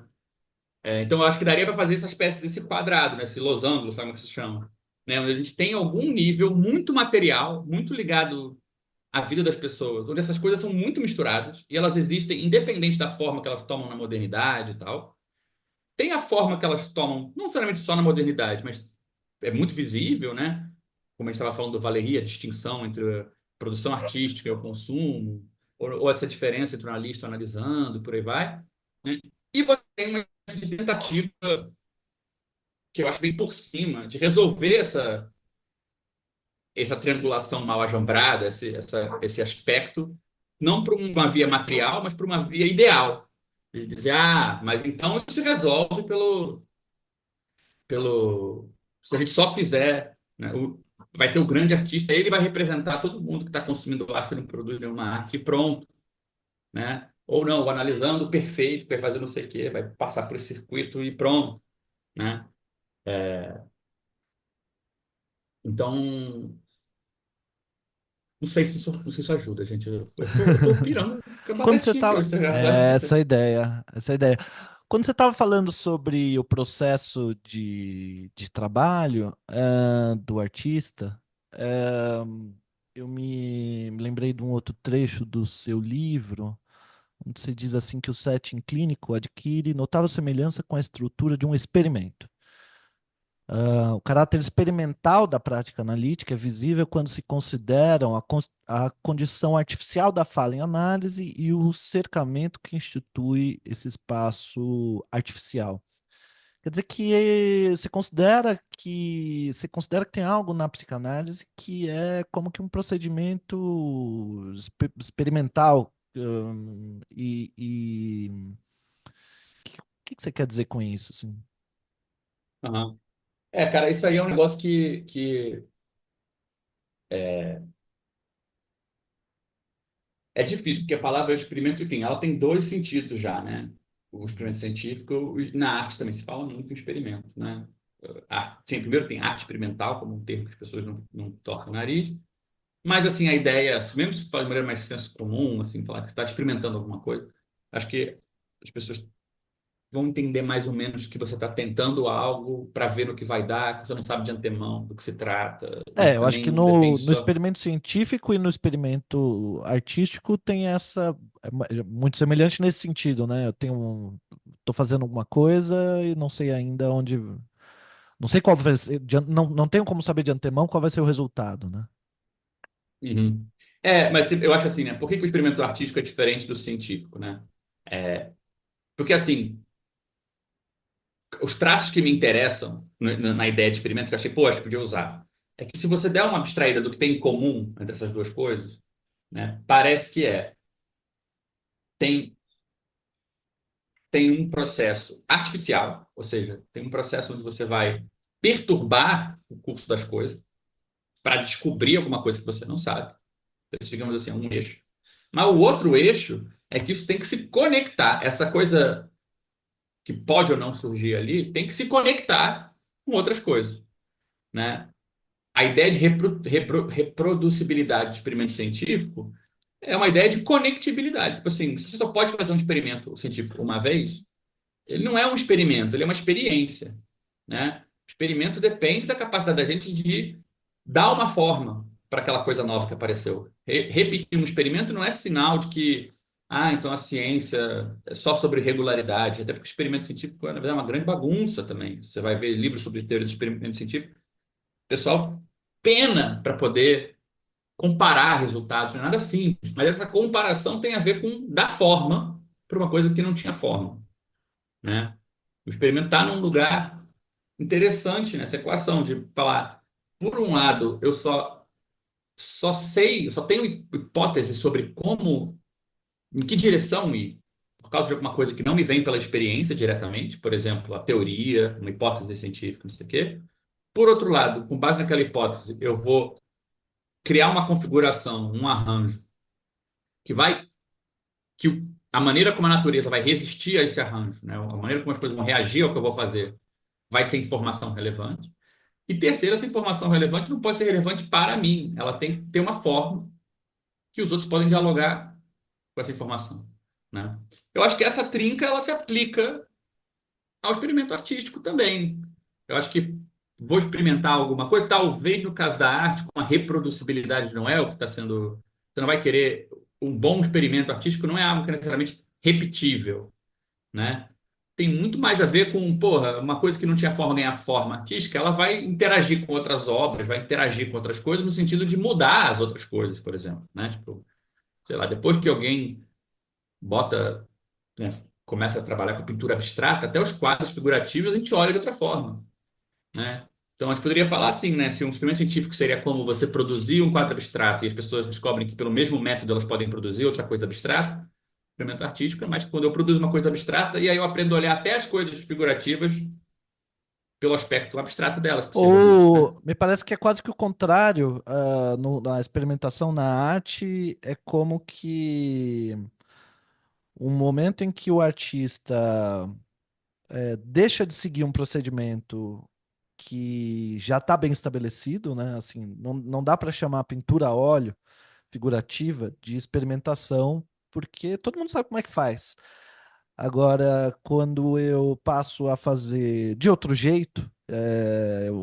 Então, eu acho que daria para fazer essa espécie desse quadrado, né? Esse losango, sabe como que se chama? Né? Onde a gente tem algum nível muito material, muito ligado à vida das pessoas, onde essas coisas são muito misturadas e elas existem independente da forma que elas tomam na modernidade e tal. Tem a forma que elas tomam, não necessariamente só na modernidade, mas é muito visível, né? Como a gente estava falando do Valéry, a distinção entre a produção artística e o consumo, ou essa diferença entre o analista e o analisando, e por aí vai. Né? E você tem uma tentativa que eu acho bem por cima, de resolver essa triangulação mal ajambrada, esse aspecto, não por uma via material, mas por uma via ideal. De dizer, mas então isso se resolve se a gente só fizer, né, vai ter o grande artista, ele vai representar todo mundo que está consumindo arte, não produz nenhuma arte, e pronto, né? Ou não, o analisando perfeito, vai fazer não sei o quê, vai passar por esse circuito e pronto, né? Então, não sei se isso ajuda, gente. Eu tô pirando Quando você cabaretinho aqui tava. hoje, já, já. É, essa é a ideia, essa é a ideia. Quando você estava falando sobre o processo de trabalho do artista, eu me lembrei de um outro trecho do seu livro, onde você diz assim que o setting clínico adquire notável semelhança com a estrutura de um experimento. O caráter experimental da prática analítica é visível quando se consideram a condição artificial da fala em análise e o cercamento que institui esse espaço artificial. Quer dizer que você considera que tem algo na psicanálise que é como que um procedimento experimental, e o que você quer dizer com isso, assim? Aham. Cara, isso aí é um negócio que é difícil, porque a palavra experimento, enfim, ela tem dois sentidos já, né? O experimento científico, e na arte também se fala muito em experimento, né? Primeiro tem arte experimental, como um termo que as pessoas não torcem o nariz, mas, assim, a ideia, mesmo se fala de maneira mais senso comum, assim, falar que você está experimentando alguma coisa, acho que as pessoas vão entender mais ou menos que você está tentando algo para ver no que vai dar, que você não sabe de antemão do que se trata, e Eu acho também que não depende no só. experimento científico e no experimento artístico tem essa, muito semelhante nesse sentido, né? Tô fazendo alguma coisa e não sei ainda onde, não sei qual vai ser, não tenho como saber de antemão qual vai ser o resultado, né? Uhum. Mas eu acho assim, né? Por que que o experimento artístico é diferente do científico, né? É, porque, assim, os traços que me interessam na ideia de experimento, que eu achei, pô, acho que podia usar, é que se você der uma abstraída do que tem em comum entre essas duas coisas, né? Parece que tem, tem um processo artificial, ou seja, tem um processo onde você vai perturbar o curso das coisas para descobrir alguma coisa que você não sabe. Então, digamos assim, é um eixo. Mas o outro eixo é que isso tem que se conectar. Essa coisa que pode ou não surgir ali tem que se conectar com outras coisas, né? A ideia de reproducibilidade do experimento científico é uma ideia de conectibilidade. Tipo assim, se você só pode fazer um experimento científico uma vez, ele não é um experimento, ele é uma experiência, né? O experimento depende da capacidade da gente de dar uma forma para aquela coisa nova que apareceu. Repetir um experimento não é sinal de que, então a ciência é só sobre regularidade, até porque o experimento científico, na verdade, é uma grande bagunça também. Você vai ver livros sobre teoria do experimento científico, o pessoal pena para poder comparar resultados, não é nada simples, mas essa comparação tem a ver com dar forma para uma coisa que não tinha forma, né? O experimento está num lugar interessante nessa equação de falar, por um lado, eu só sei, eu só tenho hipóteses sobre como, em que direção ir, por causa de alguma coisa que não me vem pela experiência diretamente, por exemplo, a teoria, uma hipótese científica, não sei o quê. Por outro lado, com base naquela hipótese, eu vou criar uma configuração, um arranjo que vai, a maneira como a natureza vai resistir a esse arranjo, né? A maneira como as coisas vão reagir ao que eu vou fazer, vai ser informação relevante. E terceiro, essa informação relevante não pode ser relevante para mim. Ela tem que ter uma forma que os outros podem dialogar com essa informação, né? Eu acho que essa trinca ela se aplica ao experimento artístico também. Eu acho que vou experimentar alguma coisa, talvez no caso da arte, com a reproducibilidade não é o que está sendo. Você não vai querer um bom experimento artístico, não é algo que é necessariamente repetível, né? Tem muito mais a ver com, porra, uma coisa que não tinha forma ganhar forma artística, ela vai interagir com outras obras, vai interagir com outras coisas no sentido de mudar as outras coisas, por exemplo, né? Tipo, sei lá, depois que alguém bota, né, começa a trabalhar com pintura abstrata, até os quadros figurativos a gente olha de outra forma, né? Então a gente poderia falar assim, né? Se um experimento científico seria como você produzir um quadro abstrato e as pessoas descobrem que pelo mesmo método elas podem produzir outra coisa abstrata, experimento artístico é mais quando eu produzo uma coisa abstrata e aí eu aprendo a olhar até as coisas figurativas pelo aspecto abstrato delas, possivelmente, né? Ou me parece que é quase que o contrário, na experimentação na arte, é como que um momento em que o artista deixa de seguir um procedimento que já está bem estabelecido, né? Assim, não dá para chamar a pintura a óleo figurativa de experimentação, porque todo mundo sabe como é que faz. Agora, quando eu passo a fazer de outro jeito,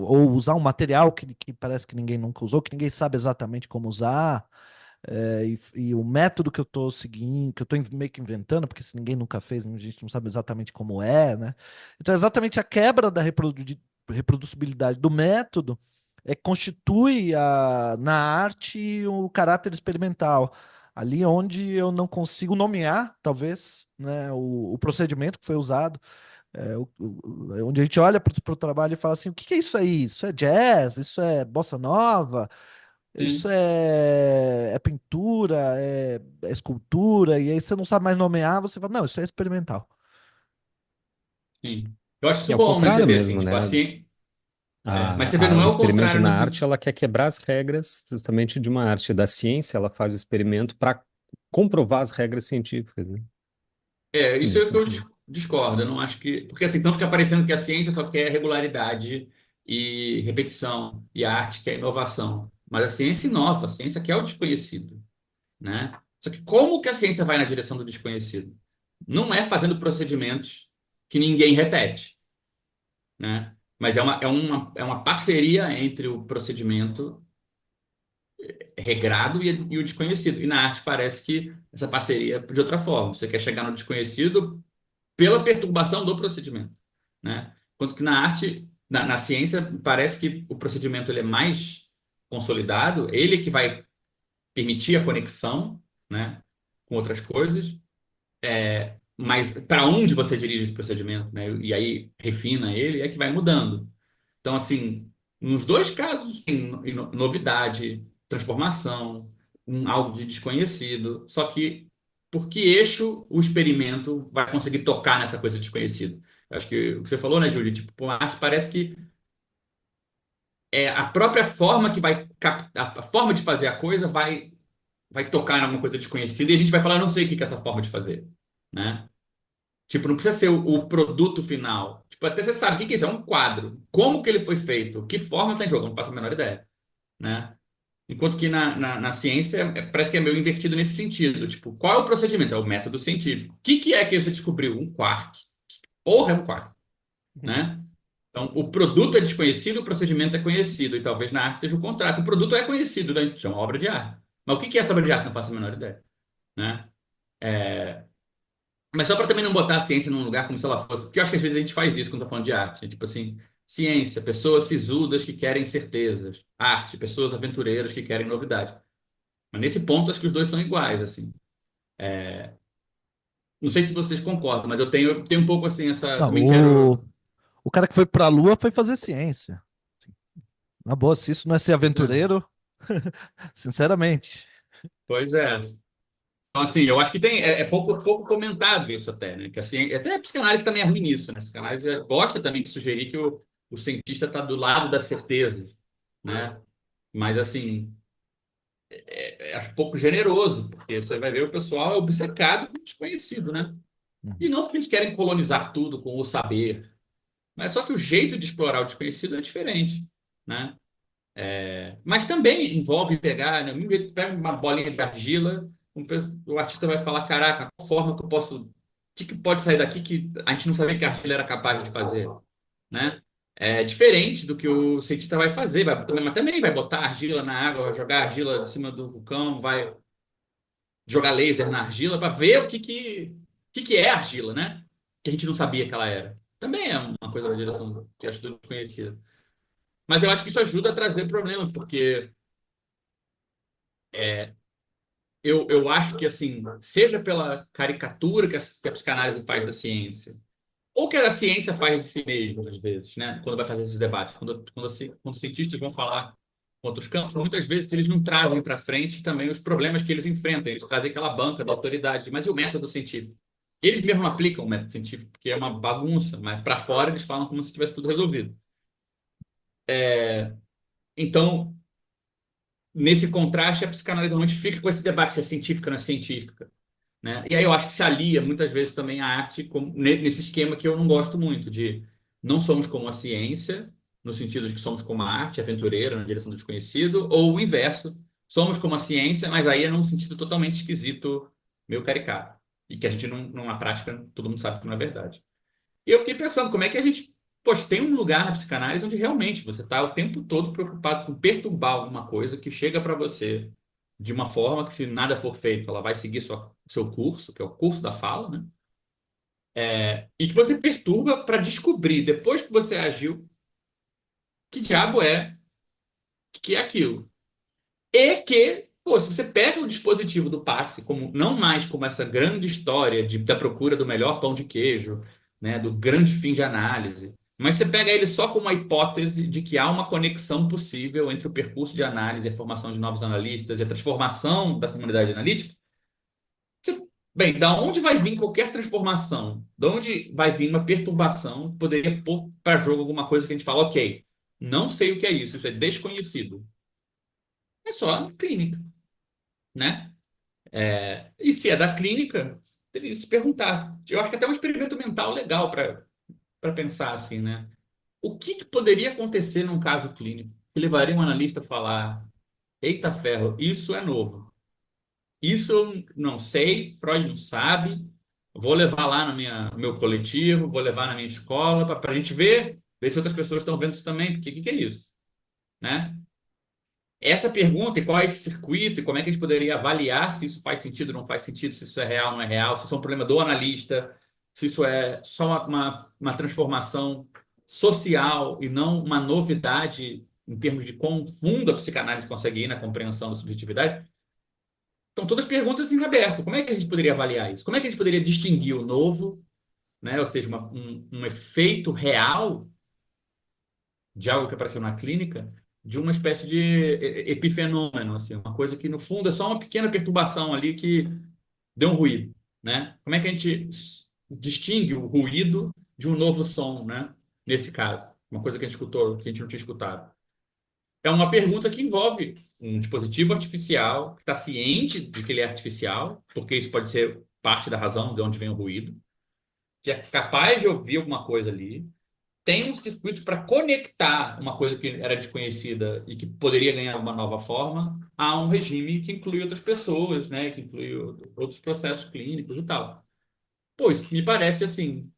ou usar um material que parece que ninguém nunca usou, que ninguém sabe exatamente como usar, e o método que eu estou seguindo, que eu estou meio que inventando, porque se ninguém nunca fez, a gente não sabe exatamente como é, né? Então, exatamente a quebra da reproducibilidade do método constitui na arte o caráter experimental. Ali onde eu não consigo nomear, talvez, né, o procedimento que foi usado, onde a gente olha para o trabalho e fala assim: o que que é isso aí? Isso é jazz? Isso é bossa nova? Isso Sim, é pintura, é escultura, e aí você não sabe mais nomear, você fala, não, isso é experimental. sim. Eu acho E isso é o bom, né? Você contrário vê assim, mesmo, tipo né? assim, mas você vê, não O é o experimento contrário na no arte, sentido. ela quer quebrar as regras justamente de uma arte. Da ciência, ela faz o experimento para comprovar as regras científicas, né? Isso é Nesse o que eu sentido. discordo. Eu não acho que. Porque assim, então fica parecendo que a ciência só quer regularidade e repetição, e a arte quer inovação. Mas a ciência inova, a ciência quer o desconhecido, né? Só que como que a ciência vai na direção do desconhecido? Não é fazendo procedimentos que ninguém repete, né? Mas é uma parceria entre o procedimento regrado e o desconhecido. E na arte parece que essa parceria é de outra forma. Você quer chegar no desconhecido pela perturbação do procedimento, né? Enquanto que na arte, na ciência, parece que o procedimento ele é mais consolidado, ele que vai permitir a conexão, né, com outras coisas, mas para onde você dirige esse procedimento, né? E aí refina ele, é que vai mudando. Então, assim, nos dois casos, tem novidade, transformação, algo de desconhecido. Só que por que eixo o experimento vai conseguir tocar nessa coisa desconhecida? Eu acho que o que você falou, né, Júlia? Tipo, a arte parece que é a própria forma que vai a forma de fazer a coisa vai tocar em alguma coisa desconhecida e a gente vai falar, eu não sei o que que é essa forma de fazer, né? Tipo, não precisa ser o produto final. Tipo, até você sabe o que que é isso? É um quadro. Como que ele foi feito? Que forma está em jogo? Eu não faço a menor ideia, né? Enquanto que na ciência parece que é meio invertido nesse sentido. Tipo, qual é o procedimento? É o método científico. O que que é que você descobriu? Um quark. Porra, é um quark, né? Então, o produto é desconhecido, o procedimento é conhecido. E talvez na arte seja o contrário. O produto é conhecido, né? Isso é uma obra de arte. Mas o que que é essa obra de arte? Não faço a menor ideia, né? Mas só para também não botar a ciência num lugar como se ela fosse. Porque eu acho que às vezes a gente faz isso quando tá falando de arte, né? Tipo assim, ciência, pessoas sisudas que querem certezas. Arte, pessoas aventureiras que querem novidade. Mas nesse ponto, acho que os dois são iguais, assim. Não sei se vocês concordam, mas eu tenho um pouco assim, essa. Não, Também quero. o cara que foi para a Lua foi fazer ciência. Na boa, se isso não é ser Pois é. aventureiro, sinceramente. Pois é. Então, assim, eu acho que é pouco comentado isso até, né? Que assim, até a psicanálise também é ruim nisso, né? A psicanálise gosta também de sugerir que o cientista está do lado da certeza, né? Mas, assim, acho pouco generoso, porque você vai ver o pessoal é obcecado com o desconhecido, né? E Uhum. não porque eles querem colonizar tudo com o saber, mas só que o jeito de explorar o desconhecido é diferente, né? Mas também envolve pegar, né? Pega uma bolinha de argila, o artista vai falar, caraca, qual forma que eu posso, o que que pode sair daqui que a gente não sabia que a argila era capaz de fazer, né? É diferente do que o cientista vai fazer, mas também vai botar argila na água, vai jogar argila em cima do vulcão, vai jogar laser na argila para ver o que é argila, né? Que a gente não sabia que ela era. Também é uma coisa da direção que acho desconhecida. Mas eu acho que isso ajuda a trazer problemas, porque eu acho que, assim, seja pela caricatura que a psicanálise faz da ciência, ou que a ciência faz de si mesma, às vezes, né? Quando vai fazer esses debates. Quando os cientistas vão falar com outros campos, muitas vezes eles não trazem para frente também os problemas que eles enfrentam. Eles trazem aquela banca da autoridade, mas e o método científico? Eles mesmos não aplicam o método científico, porque é uma bagunça, mas para fora eles falam como se tivesse tudo resolvido. Então, nesse contraste, a psicanálise normalmente fica com esse debate se é científica ou não é científica. né? E aí eu acho que se alia muitas vezes também a arte nesse esquema que eu não gosto muito, de não somos como a ciência, no sentido de que somos como a arte aventureira na direção do desconhecido, ou o inverso, somos como a ciência, mas aí é num sentido totalmente esquisito, meio caricato, e que a gente não, na prática, todo mundo sabe que não é verdade. E eu fiquei pensando, como é que a gente, poxa, tem um lugar na psicanálise onde realmente você está o tempo todo preocupado com perturbar alguma coisa que chega para você de uma forma que, se nada for feito, ela vai seguir seu curso, que é o curso da fala, né? E que você perturba para descobrir, depois que você agiu, que diabo é que é aquilo. E que, pô, se você pega o dispositivo do passe, como não mais como essa grande história da procura do melhor pão de queijo, né, do grande fim de análise, mas você pega ele só como uma hipótese de que há uma conexão possível entre o percurso de análise, a formação de novos analistas e a transformação da comunidade analítica. Bem, da onde vai vir qualquer transformação? Da onde vai vir uma perturbação que poderia pôr para jogo alguma coisa que a gente fala, ok, não sei o que é isso é desconhecido. É só na clínica, né? E se é da clínica, teria que se perguntar. Eu acho que até um experimento mental legal para pensar assim, né? O que poderia acontecer num caso clínico que levaria um analista a falar: eita ferro, isso é novo. Isso eu não sei, Freud não sabe. Vou levar lá no meu coletivo, vou levar na minha escola para a gente ver se outras pessoas estão vendo isso também, porque o que é isso, né? Essa pergunta, e qual é esse circuito, e como é que a gente poderia avaliar se isso faz sentido ou não faz sentido, se isso é real ou não é real, se isso é um problema do analista, se isso é só uma transformação social e não uma novidade em termos de quão fundo a psicanálise consegue ir na compreensão da subjetividade. Então, todas perguntas em aberto. Como é que a gente poderia avaliar isso? Como é que a gente poderia distinguir o novo, né? Ou seja, um efeito real de algo que apareceu na clínica, de uma espécie de epifenômeno, assim, uma coisa que no fundo é só uma pequena perturbação ali que deu um ruído, né? Como é que a gente distingue o ruído de um novo som, né? Nesse caso, uma coisa que a gente escutou, que a gente não tinha escutado. É uma pergunta que envolve um dispositivo artificial que está ciente de que ele é artificial, porque isso pode ser parte da razão de onde vem o ruído, que é capaz de ouvir alguma coisa ali, tem um circuito para conectar uma coisa que era desconhecida e que poderia ganhar uma nova forma a um regime que inclui outras pessoas, né? Que inclui outros processos clínicos e tal. Pô, isso me parece, assim,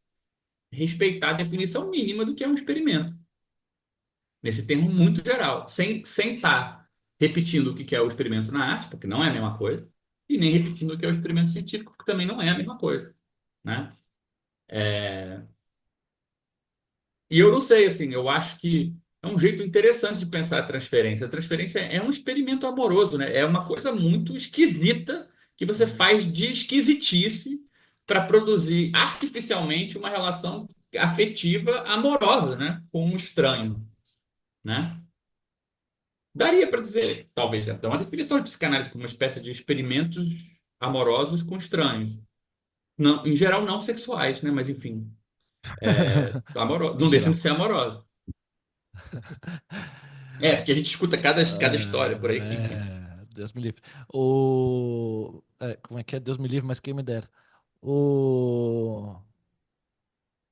respeitar a definição mínima do que é um experimento, nesse termo muito geral, sem estar repetindo o que é o experimento na arte, porque não é a mesma coisa, e nem repetindo o que é o experimento científico, porque também não é a mesma coisa, né? E eu não sei, assim, eu acho que é um jeito interessante de pensar a transferência. A transferência é um experimento amoroso, né? É uma coisa muito esquisita que você faz de esquisitice para produzir artificialmente uma relação afetiva amorosa, né? Com um estranho, né? Daria para dizer, talvez, dar uma definição de psicanálise como uma espécie de experimentos amorosos com estranhos. Não, em geral, não sexuais, né? Mas, enfim, Em não deixam de geral. ser amorosos. Porque a gente escuta cada história por aí que, enfim. Deus me livre. Como é que é? Deus me livre, mas quem me dera. O,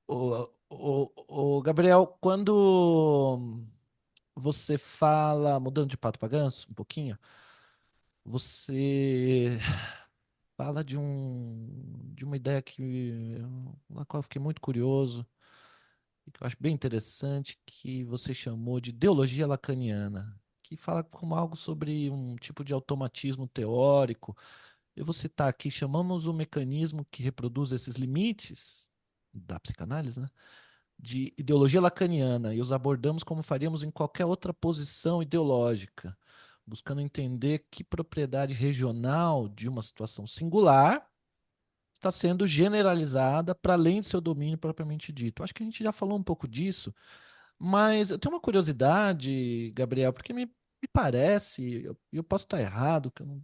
o Gabriel, quando você fala, mudando de pato para ganso, um pouquinho, você fala de uma ideia na qual eu fiquei muito curioso e que eu acho bem interessante, que você chamou de ideologia lacaniana, que fala como algo sobre um tipo de automatismo teórico. Eu vou citar aqui, chamamos o mecanismo que reproduz esses limites da psicanálise, né, de ideologia lacaniana, e os abordamos como faríamos em qualquer outra posição ideológica, buscando entender que propriedade regional de uma situação singular está sendo generalizada para além do seu domínio propriamente dito. Acho que a gente já falou um pouco disso, mas eu tenho uma curiosidade, Gabriel, porque me parece, eu posso estar errado, que eu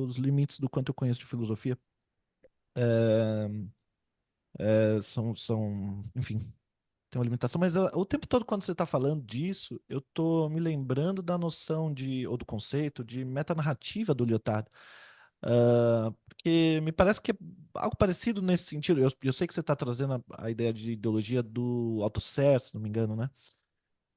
os limites do quanto eu conheço de filosofia enfim, tem uma limitação, mas o tempo todo quando você está falando disso, eu estou me lembrando da noção ou do conceito de metanarrativa do Lyotard. Porque me parece que é algo parecido nesse sentido. Eu sei que você está trazendo a ideia de ideologia do Althusser, se não me engano, né?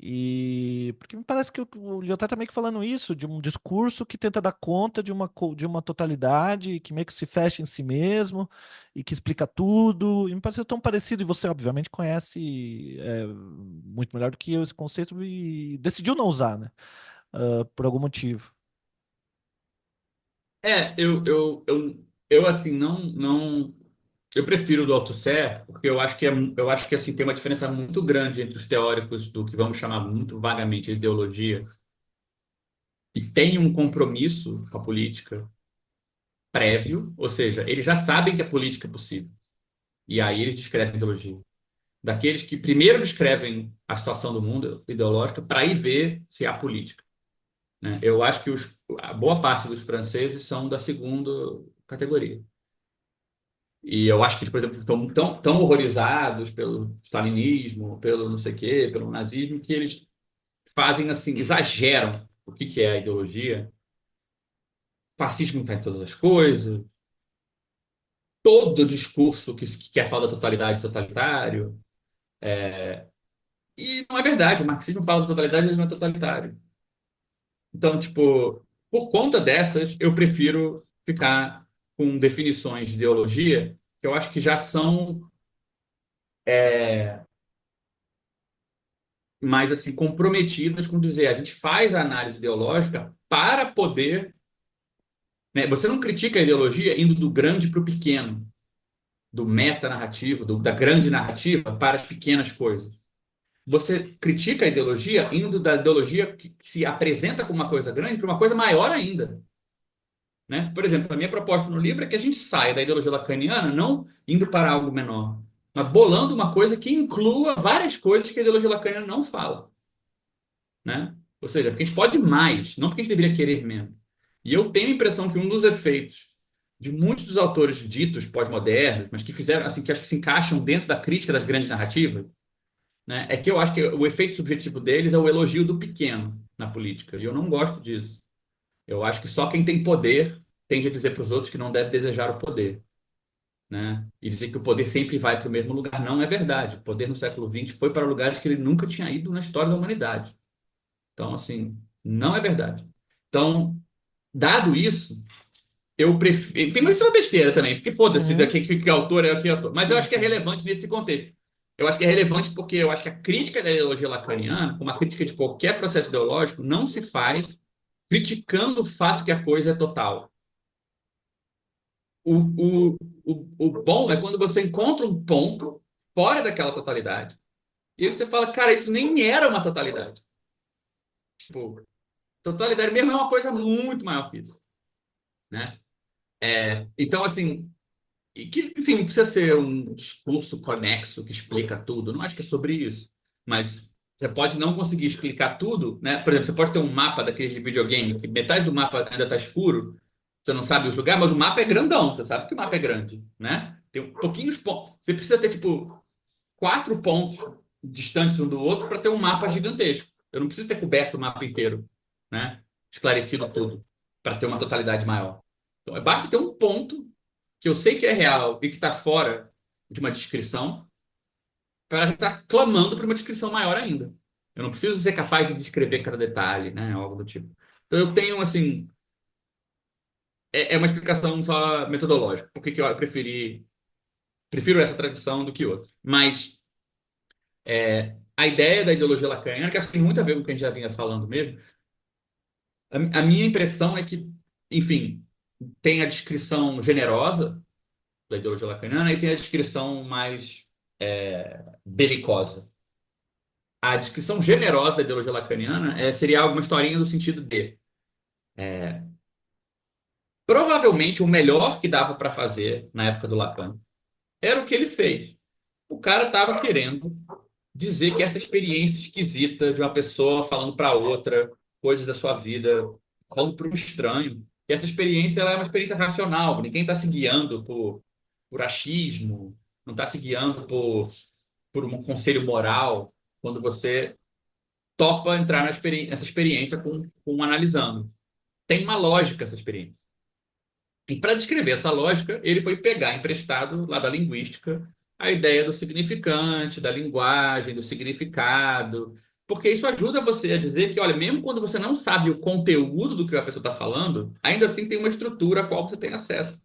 E porque me parece que o Lyotard está meio que falando isso, de um discurso que tenta dar conta de uma totalidade, que meio que se fecha em si mesmo e que explica tudo. E me pareceu tão parecido, e você obviamente conhece muito melhor do que eu esse conceito e decidiu não usar, né? Por algum motivo. Eu assim, não. Eu prefiro o do Althusser, porque eu acho que assim, tem uma diferença muito grande entre os teóricos do que vamos chamar muito vagamente de ideologia, que tem um compromisso com a política prévio, ou seja, eles já sabem que a política é possível. E aí eles descrevem ideologia. Daqueles que primeiro descrevem a situação do mundo ideológica para ir ver se há política, né? Eu acho que a boa parte dos franceses são da segunda categoria. E eu acho que eles, por exemplo, estão tão horrorizados pelo stalinismo, pelo não sei o quê, pelo nazismo, que eles fazem assim, exageram o que é a ideologia. O fascismo está em todas as coisas, todo discurso que quer falar da totalidade é totalitário. E não é verdade, o marxismo fala da totalidade, ele não é totalitário. Então, tipo, por conta dessas, eu prefiro ficar com definições de ideologia que eu acho que já são mais assim comprometidas com dizer a gente faz a análise ideológica para poder, né? Você não critica a ideologia indo do grande para o pequeno, do metanarrativo, da grande narrativa para as pequenas coisas. Você critica a ideologia indo da ideologia que se apresenta como uma coisa grande para uma coisa maior ainda, né? Por exemplo, a minha proposta no livro é que a gente saia da ideologia lacaniana não indo para algo menor, mas bolando uma coisa que inclua várias coisas que a ideologia lacaniana não fala, né? Ou seja, porque a gente pode mais, não porque a gente deveria querer menos. E eu tenho a impressão que um dos efeitos de muitos dos autores ditos pós-modernos, mas que fizeram, assim, que acho que se encaixam dentro da crítica das grandes narrativas, né, é que eu acho que o efeito subjetivo deles é o elogio do pequeno na política. E eu não gosto disso. Eu acho que só quem tem poder tende a dizer para os outros que não deve desejar o poder, né? E dizer que o poder sempre vai para o mesmo lugar. Não é verdade. O poder no século XX foi para lugares que ele nunca tinha ido na história da humanidade. Então, assim, não é verdade. Então, dado isso, eu prefiro. Enfim, mas isso é uma besteira também, porque foda-se Uhum. que autor é que autor. Mas eu Sim, acho que é sim. relevante nesse contexto. Eu acho que é relevante porque eu acho que a crítica da ideologia lacaniana, como a crítica de qualquer processo ideológico, não se faz criticando o fato que a coisa é total. O, o bom é quando você encontra um ponto fora daquela totalidade e aí você fala, cara, isso nem era uma totalidade. Tipo, totalidade mesmo é uma coisa muito maior que isso, né? Então, assim, e que, enfim, não precisa ser um discurso conexo que explica tudo. Não acho que é sobre isso. Mas você pode não conseguir explicar tudo, né? Por exemplo, você pode ter um mapa daqueles de videogame, que metade do mapa ainda está escuro, você não sabe os lugares, mas o mapa é grandão, você sabe que o mapa é grande, né? Tem um pouquinhos pontos. Você precisa ter, tipo, 4 pontos distantes um do outro para ter um mapa gigantesco. Eu não preciso ter coberto o mapa inteiro, né? Esclarecido tudo, para ter uma totalidade maior. Então, basta ter um ponto que eu sei que é real e que está fora de uma descrição, para a gente estar clamando por uma descrição maior ainda. Eu não preciso ser capaz de descrever cada detalhe, né? Algo do tipo. Então eu tenho, assim, é uma explicação só metodológica. Por que que eu prefiro essa tradição do que outra. Mas a ideia da ideologia lacaniana, que acho que tem muito a ver com o que a gente já vinha falando mesmo, a minha impressão é que, enfim, tem a descrição generosa da ideologia lacaniana e tem a descrição mais belicosa. A descrição generosa da ideologia lacaniana seria alguma historinha no sentido de provavelmente o melhor que dava para fazer na época do Lacan era o que ele fez. O cara estava querendo dizer que essa experiência esquisita de uma pessoa falando para outra coisas da sua vida, falando para um estranho, que essa experiência ela é uma experiência racional, ninguém está se guiando por achismo, não está se guiando por um conselho moral, quando você topa entrar nessa experiência com analisando. Tem uma lógica essa experiência. E para descrever essa lógica, ele foi pegar emprestado lá da linguística a ideia do significante, da linguagem, do significado, porque isso ajuda você a dizer que, olha, mesmo quando você não sabe o conteúdo do que a pessoa está falando, ainda assim tem uma estrutura a qual você tem acesso,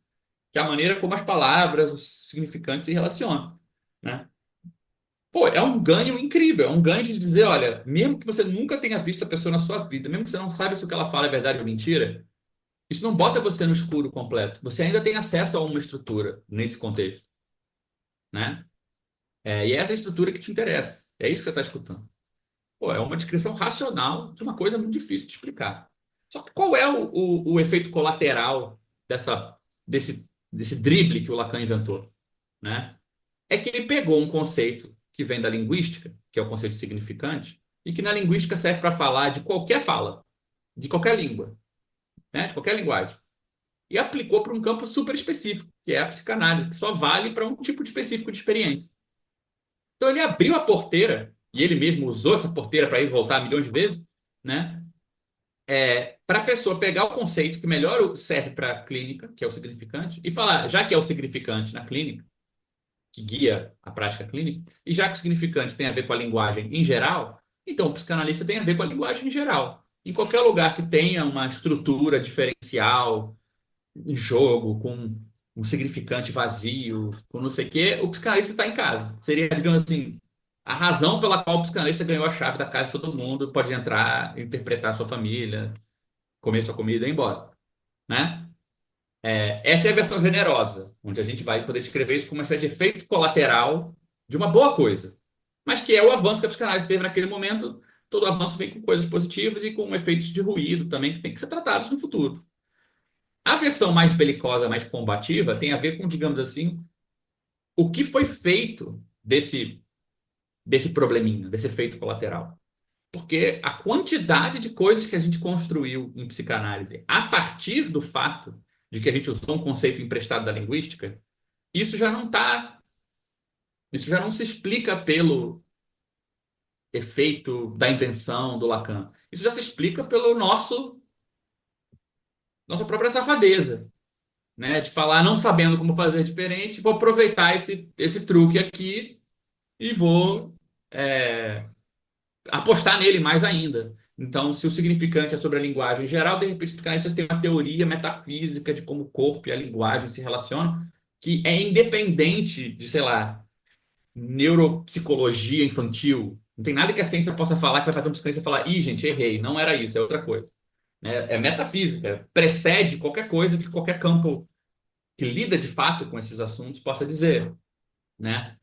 que é a maneira como as palavras, os significantes se relacionam, né? Pô, é um ganho incrível, é um ganho de dizer, olha, mesmo que você nunca tenha visto a pessoa na sua vida, mesmo que você não saiba se o que ela fala é verdade ou mentira, isso não bota você no escuro completo. Você ainda tem acesso a uma estrutura nesse contexto, né? E é essa estrutura que te interessa. É isso que você está escutando. Pô, é uma descrição racional de uma coisa muito difícil de explicar. Só que qual é o efeito colateral desse drible que o Lacan inventou, né? É que ele pegou um conceito que vem da linguística, que é o conceito significante, e que na linguística serve para falar de qualquer fala, de qualquer língua, né? De qualquer linguagem. E aplicou para um campo super específico, que é a psicanálise, que só vale para um tipo específico de experiência. Então ele abriu a porteira, e ele mesmo usou essa porteira para ir e voltar milhões de vezes, né? Para a pessoa pegar o conceito que melhor serve para a clínica, que é o significante, e falar, já que é o significante na clínica, que guia a prática clínica, e já que o significante tem a ver com a linguagem em geral, então o psicanalista tem a ver com a linguagem em geral. Em qualquer lugar que tenha uma estrutura diferencial, em jogo, com um significante vazio, com não sei o quê, o psicanalista está em casa. Seria, digamos assim, a razão pela qual o psicanalista ganhou a chave da casa de todo mundo, pode entrar, interpretar a sua família, comer sua comida e ir embora, né? Essa é a versão generosa, onde a gente vai poder descrever isso como uma espécie de efeito colateral de uma boa coisa, mas que é o avanço que a psicanálise teve naquele momento. Todo avanço vem com coisas positivas e com efeitos de ruído também que tem que ser tratados no futuro. A versão mais belicosa, mais combativa, tem a ver com, digamos assim, o que foi feito desse probleminha, desse efeito colateral. Porque a quantidade de coisas que a gente construiu em psicanálise a partir do fato de que a gente usou um conceito emprestado da linguística, isso já não tá, isso já não se explica pelo efeito da invenção do Lacan. Isso já se explica pelo nossa própria safadeza, né? De falar não sabendo como fazer diferente, vou aproveitar esse truque aqui e vou é, apostar nele mais ainda. Então, se o significante é sobre a linguagem em geral, de repente, os psicanalistas têm uma teoria metafísica de como o corpo e a linguagem se relacionam, que é independente de, sei lá, neuropsicologia infantil. Não tem nada que a ciência possa falar que vai fazer um psicanalista falar, ih, gente, errei, não era isso, é outra coisa. É metafísica, precede qualquer coisa que qualquer campo que lida de fato com esses assuntos possa dizer, né?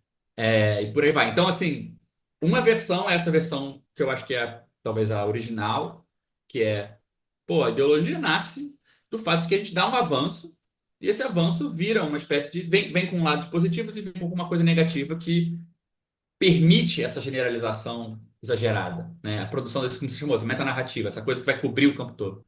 E por aí vai. Então, assim, uma versão é essa versão que eu acho que é talvez a original, que é, pô, a ideologia nasce do fato de que a gente dá um avanço e esse avanço vira uma espécie de vem com lados positivos e vem com alguma coisa negativa que permite essa generalização exagerada, né? A produção desse, como se chamou, essa metanarrativa, essa coisa que vai cobrir o campo todo,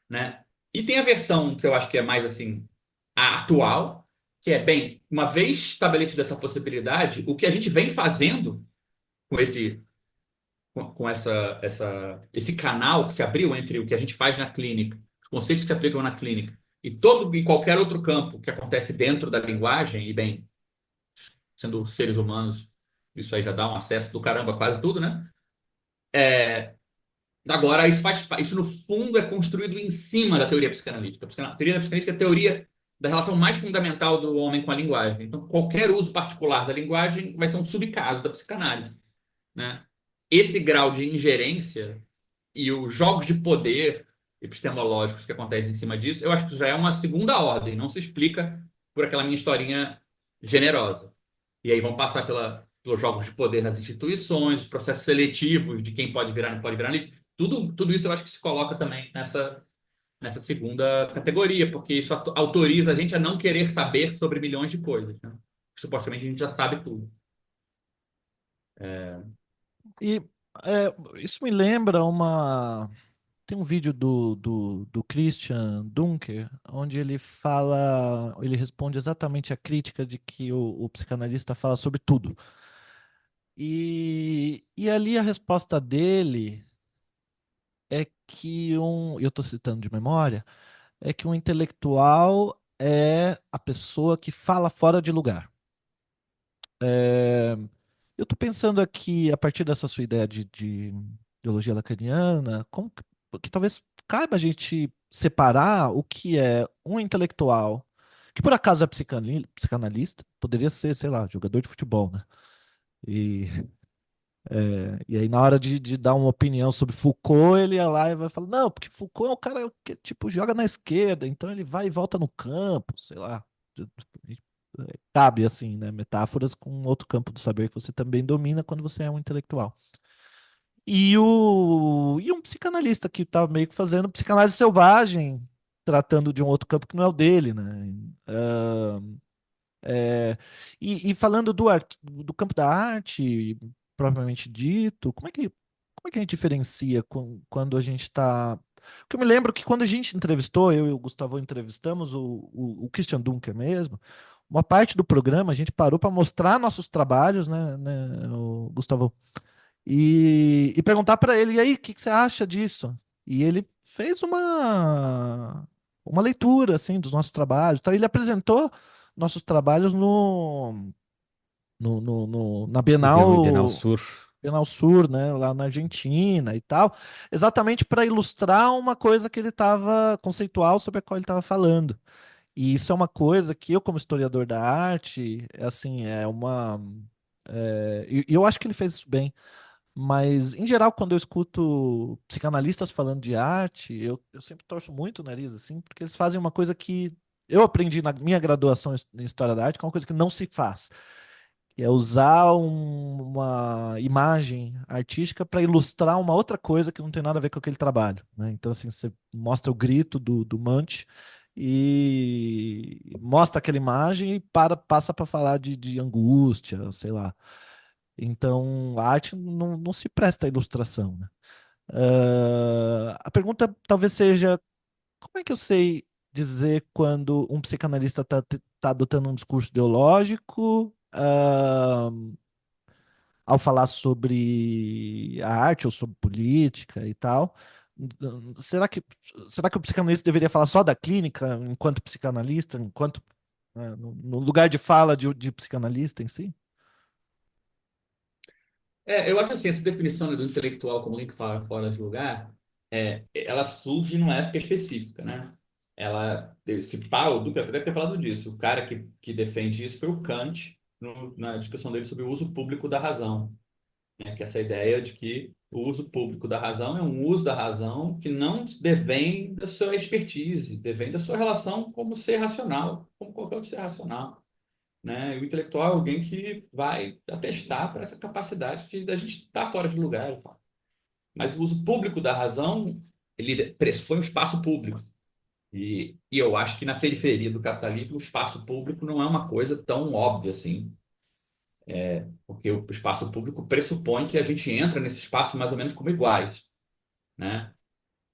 né? E tem a versão que eu acho que é mais assim a atual, que é, bem, uma vez estabelecida essa possibilidade, o que a gente vem fazendo com esse canal que se abriu entre o que a gente faz na clínica, os conceitos que se aplicam na clínica, e todo e qualquer outro campo que acontece dentro da linguagem, e bem, sendo seres humanos, isso aí já dá um acesso do caramba a quase tudo, né? Agora, isso no fundo é construído em cima da teoria psicanalítica. A teoria da psicanalítica é a teoria da relação mais fundamental do homem com a linguagem. Então, qualquer uso particular da linguagem vai ser um subcaso da psicanálise, né? Esse grau de ingerência e os jogos de poder epistemológicos que acontecem em cima disso, eu acho que isso já é uma segunda ordem, não se explica por aquela minha historinha generosa. E aí vão passar pelos jogos de poder nas instituições, os processos seletivos de quem pode virar e não pode virar nisso. Tudo isso eu acho que se coloca também nessa segunda categoria, porque isso autoriza a gente a não querer saber sobre milhões de coisas, né? Supostamente a gente já sabe tudo. E isso me lembra uma. Tem um vídeo do Christian Dunker, onde ele fala, ele responde exatamente a crítica de que o psicanalista fala sobre tudo. E ali a resposta dele é que eu estou citando de memória, é que um intelectual é a pessoa que fala fora de lugar. É, eu estou pensando aqui, a partir dessa sua ideia de ideologia lacaniana, como que talvez caiba a gente separar o que é um intelectual, que por acaso é psicanalista, poderia ser, sei lá, jogador de futebol, né? E, e aí, na hora de dar uma opinião sobre Foucault, ele ia lá e vai falar: não, porque Foucault é um cara que, tipo, joga na esquerda, então ele vai e volta no campo, sei lá. Cabe, assim, né? Metáforas com outro campo do saber que você também domina quando você é um intelectual. E um psicanalista que tá meio que fazendo psicanálise selvagem, tratando de um outro campo que não é o dele, né? Ah, e falando do campo da arte, propriamente dito, como é que a gente diferencia quando a gente está. Porque eu me lembro que quando a gente entrevistou, eu e o Gustavo entrevistamos o Christian Dunker mesmo, uma parte do programa a gente parou para mostrar nossos trabalhos, né, o Gustavo, e perguntar para ele, e aí, o que que você acha disso? E ele fez uma leitura, assim, dos nossos trabalhos. Então, ele apresentou nossos trabalhos na Bienal Bienal, Sur. Bienal Sur, né, lá na Argentina e tal, exatamente para ilustrar uma coisa que ele estava conceitual sobre a qual ele estava falando. E isso é uma coisa que eu, como historiador da arte, é assim, é uma. E eu acho que ele fez isso bem. Mas, em geral, quando eu escuto psicanalistas falando de arte, eu sempre torço muito o nariz, assim, porque eles fazem uma coisa que eu aprendi na minha graduação em História da Arte, que é uma coisa que não se faz, que é usar uma imagem artística para ilustrar uma outra coisa que não tem nada a ver com aquele trabalho, né? Então, assim, você mostra o grito do Munch e mostra aquela imagem e passa para falar de angústia, sei lá. Então, a arte não se presta à ilustração, né? A pergunta talvez seja: como é que eu sei dizer quando um psicanalista está adotando um discurso ideológico, ao falar sobre a arte ou sobre política e tal? Será que, será que o psicanalista deveria falar só da clínica enquanto psicanalista, enquanto, no lugar de fala de psicanalista em si? Eu acho assim, essa definição, né, do intelectual como link fora de lugar, ela surge numa época específica, né? Esse Paulo Duca deve ter falado disso. O cara que defende isso foi o Kant, na discussão dele sobre o uso público da razão, né? Que é essa ideia de que o uso público da razão é um uso da razão que não devém da sua expertise, devém da sua relação como ser racional, como qualquer outro ser racional, né? E o intelectual é alguém que vai atestar para essa capacidade de da gente estar fora de lugar e tal. Mas o uso público da razão, ele pressupõe um espaço público. E eu acho que na periferia do capitalismo, o espaço público não é uma coisa tão óbvia assim, porque o espaço público pressupõe que a gente entra nesse espaço mais ou menos como iguais, né?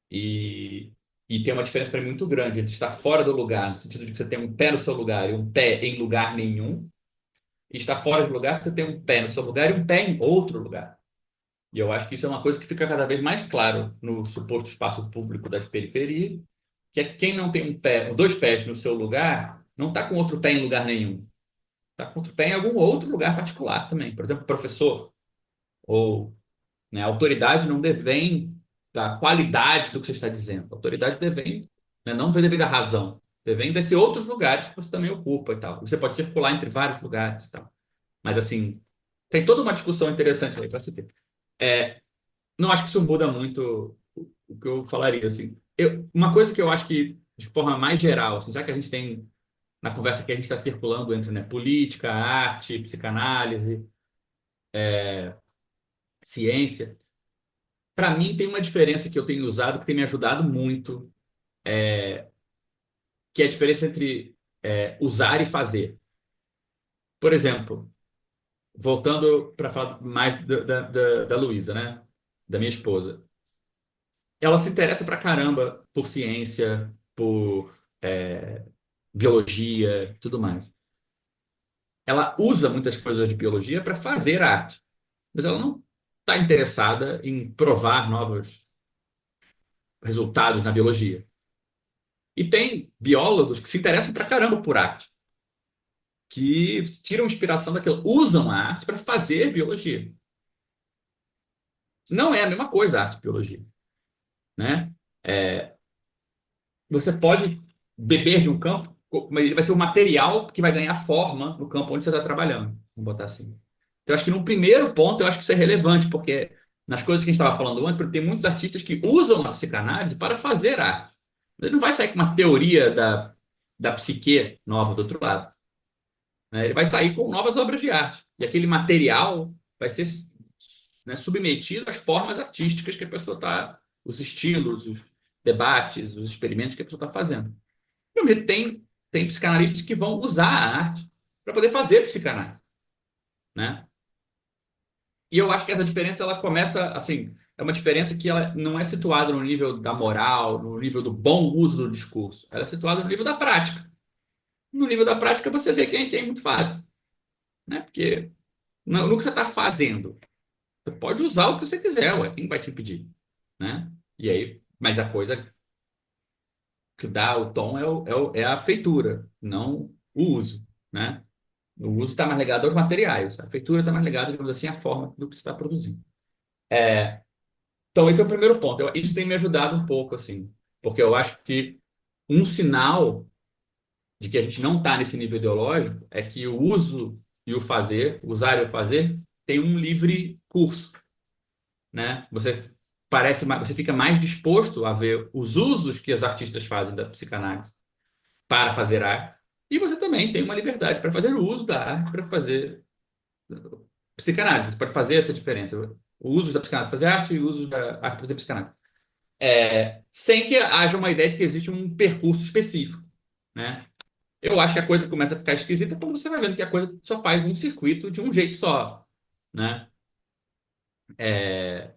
E, e tem uma diferença para mim muito grande entre estar fora do lugar, no sentido de que você tem um pé no seu lugar e um pé em lugar nenhum, e estar fora de lugar porque tem um pé no seu lugar e um pé em outro lugar. E eu acho que isso é uma coisa que fica cada vez mais claro no suposto espaço público das periferias, que é que quem não tem um pé, dois pés no seu lugar, não está com outro pé em lugar nenhum. Está com outro pé em algum outro lugar particular também. Por exemplo, professor ou, né, autoridade não devém da qualidade do que você está dizendo. A autoridade devém, né, não devém da razão. Devém desses outros lugares que você também ocupa e tal. Você pode circular entre vários lugares e tal. Mas, assim, tem toda uma discussão interessante aí para se ter. Não acho que isso muda muito o que eu falaria, assim. Uma coisa que eu acho que, de forma mais geral, assim, já que a gente tem, na conversa que a gente está circulando entre, né, política, arte, psicanálise, ciência, para mim tem uma diferença que eu tenho usado que tem me ajudado muito, que é a diferença entre usar e fazer. Por exemplo, voltando para falar mais da Luísa, né? Da minha esposa. Ela se interessa pra caramba por ciência, por biologia, tudo mais. Ela usa muitas coisas de biologia para fazer arte, mas ela não está interessada em provar novos resultados na biologia. E tem biólogos que se interessam pra caramba por arte, que tiram inspiração daquilo, usam a arte para fazer biologia. Não é a mesma coisa a arte e biologia, né? É, você pode beber de um campo, mas ele vai ser o material que vai ganhar forma no campo onde você está trabalhando. Vamos botar assim. Então, eu acho que no primeiro ponto, eu acho que isso é relevante, porque nas coisas que a gente estava falando antes, tem muitos artistas que usam a psicanálise para fazer arte. Ele não vai sair com uma teoria da psique nova do outro lado, né? Ele vai sair com novas obras de arte. E aquele material vai ser, né, submetido às formas artísticas que a pessoa está, os estilos, os debates, os experimentos que a pessoa está fazendo. E tem psicanalistas que vão usar a arte para poder fazer psicanálise, né? E eu acho que essa diferença ela começa assim, é uma diferença que ela não é situada no nível da moral, no nível do bom uso do discurso. Ela é situada no nível da prática. No nível da prática você vê quem tem muito fácil, né? Porque no que você está fazendo, você pode usar o que você quiser, ué, quem vai te impedir, né? E aí, mas a coisa que dá o tom é a feitura, não o uso, né? O uso está mais ligado aos materiais, a feitura está mais ligada, digamos assim, à forma do que você está produzindo. Então, esse é o primeiro ponto. Isso tem me ajudado um pouco, assim, porque eu acho que um sinal de que a gente não está nesse nível ideológico é que o uso e o fazer, usar e o fazer, tem um livre curso, né? Você fica mais disposto a ver os usos que os artistas fazem da psicanálise para fazer arte, e você também tem uma liberdade para fazer o uso da arte para fazer psicanálise. Você pode fazer essa diferença. O uso da psicanálise para fazer arte e o uso da arte para fazer psicanálise. Sem que haja uma ideia de que existe um percurso específico, né? Eu acho que a coisa começa a ficar esquisita quando você vai vendo que a coisa só faz um circuito de um jeito só, né? É,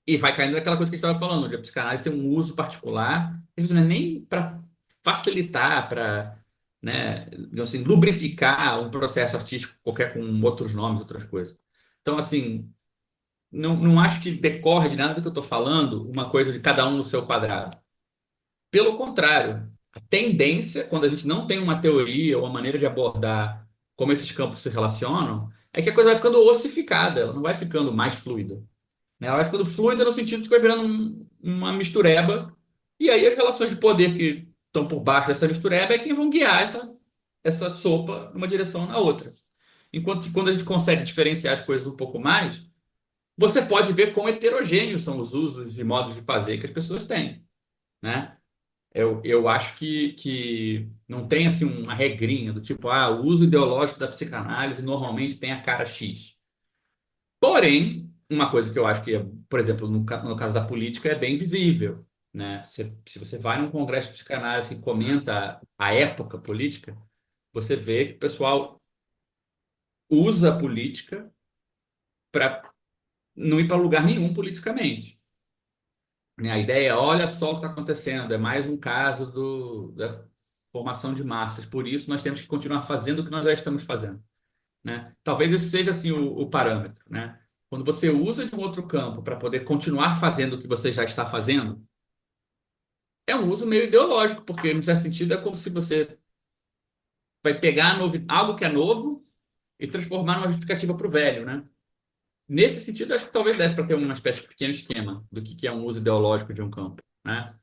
E vai caindo naquela coisa que a gente estava falando, de a psicanálise tem um uso particular, às vezes não é nem para facilitar, para, né, digamos assim, lubrificar um processo artístico qualquer com outros nomes, outras coisas. Então, assim, não acho que decorre de nada do que eu estou falando uma coisa de cada um no seu quadrado. Pelo contrário, a tendência, quando a gente não tem uma teoria ou uma maneira de abordar como esses campos se relacionam, é que a coisa vai ficando ossificada, ela não vai ficando mais fluida, né? Ela vai ficando fluida no sentido de que vai virando uma mistureba, e aí as relações de poder que estão por baixo dessa mistureba é quem vão guiar essa sopa numa direção ou na outra. Enquanto que quando a gente consegue diferenciar as coisas um pouco mais, você pode ver quão heterogêneos são os usos e modos de fazer que as pessoas têm, né? Eu acho que não tem assim uma regrinha do tipo, o uso ideológico da psicanálise normalmente tem a cara X. Porém, uma coisa que eu acho que, por exemplo, no caso da política, é bem visível, né? Se você vai num congresso de psicanálise que comenta a época política, você vê que o pessoal usa a política para não ir para lugar nenhum politicamente, né? A ideia é, olha só o que está acontecendo, é mais um caso da formação de massas, por isso nós temos que continuar fazendo o que nós já estamos fazendo, né? Talvez esse seja assim o parâmetro, né? Quando você usa de um outro campo para poder continuar fazendo o que você já está fazendo, é um uso meio ideológico, porque, no certo sentido, é como se você vai pegar algo que é novo e transformar numa justificativa para o velho, né? Nesse sentido, acho que talvez desse para ter uma espécie de pequeno esquema do que é um uso ideológico de um campo, né?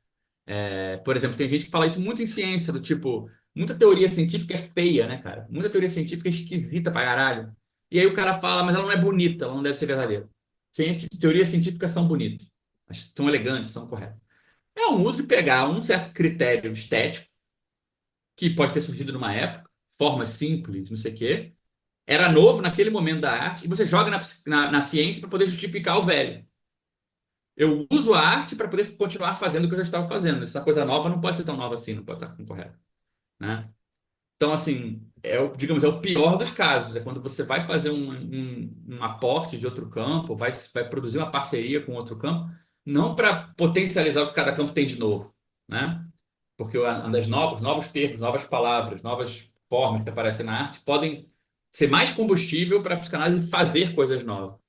Por exemplo, tem gente que fala isso muito em ciência, do tipo, muita teoria científica é feia, né, cara? Muita teoria científica é esquisita pra caralho. E aí o cara fala, mas ela não é bonita, ela não deve ser verdadeira. Teorias científicas são bonitas, são elegantes, são corretas. É um uso de pegar um certo critério estético, que pode ter surgido numa época, formas simples, não sei o quê, era novo naquele momento da arte, e você joga na ciência para poder justificar o velho. Eu uso a arte para poder continuar fazendo o que eu já estava fazendo. Essa coisa nova não pode ser tão nova assim, não pode estar correta, né? Então, assim, digamos, é o pior dos casos. É quando você vai fazer um aporte de outro campo, vai produzir uma parceria com outro campo, não para potencializar o que cada campo tem de novo, né? Porque os novos termos, novas palavras, novas formas que aparecem na arte podem ser mais combustível para a psicanálise fazer coisas novas.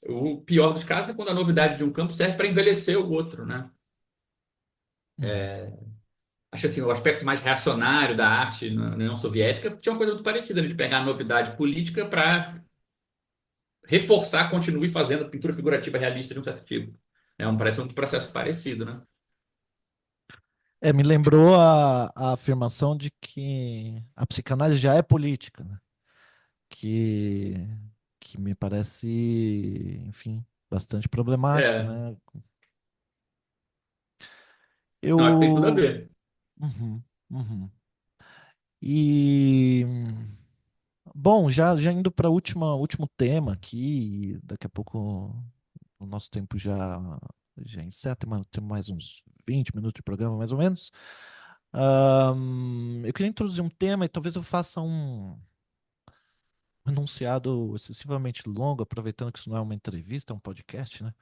O pior dos casos é quando a novidade de um campo serve para envelhecer o outro, né? Uhum. Acho assim, o aspecto mais reacionário da arte na União Soviética tinha uma coisa muito parecida, né, de pegar a novidade política para reforçar, continue fazendo pintura figurativa realista de um certo tipo. Parece um processo parecido, né? Me lembrou a afirmação de que a psicanálise já é política, né? Que, que me parece, enfim, bastante problemática, É, né? não, acho que tem tudo a Eu. ver. Uhum, uhum. E. Bom, já indo para o último tema aqui, daqui a pouco o nosso tempo já encerra, temos mais uns 20 minutos de programa, mais ou menos. Eu queria introduzir um tema e talvez eu faça um enunciado excessivamente longo, aproveitando que isso não é uma entrevista, é um podcast, né?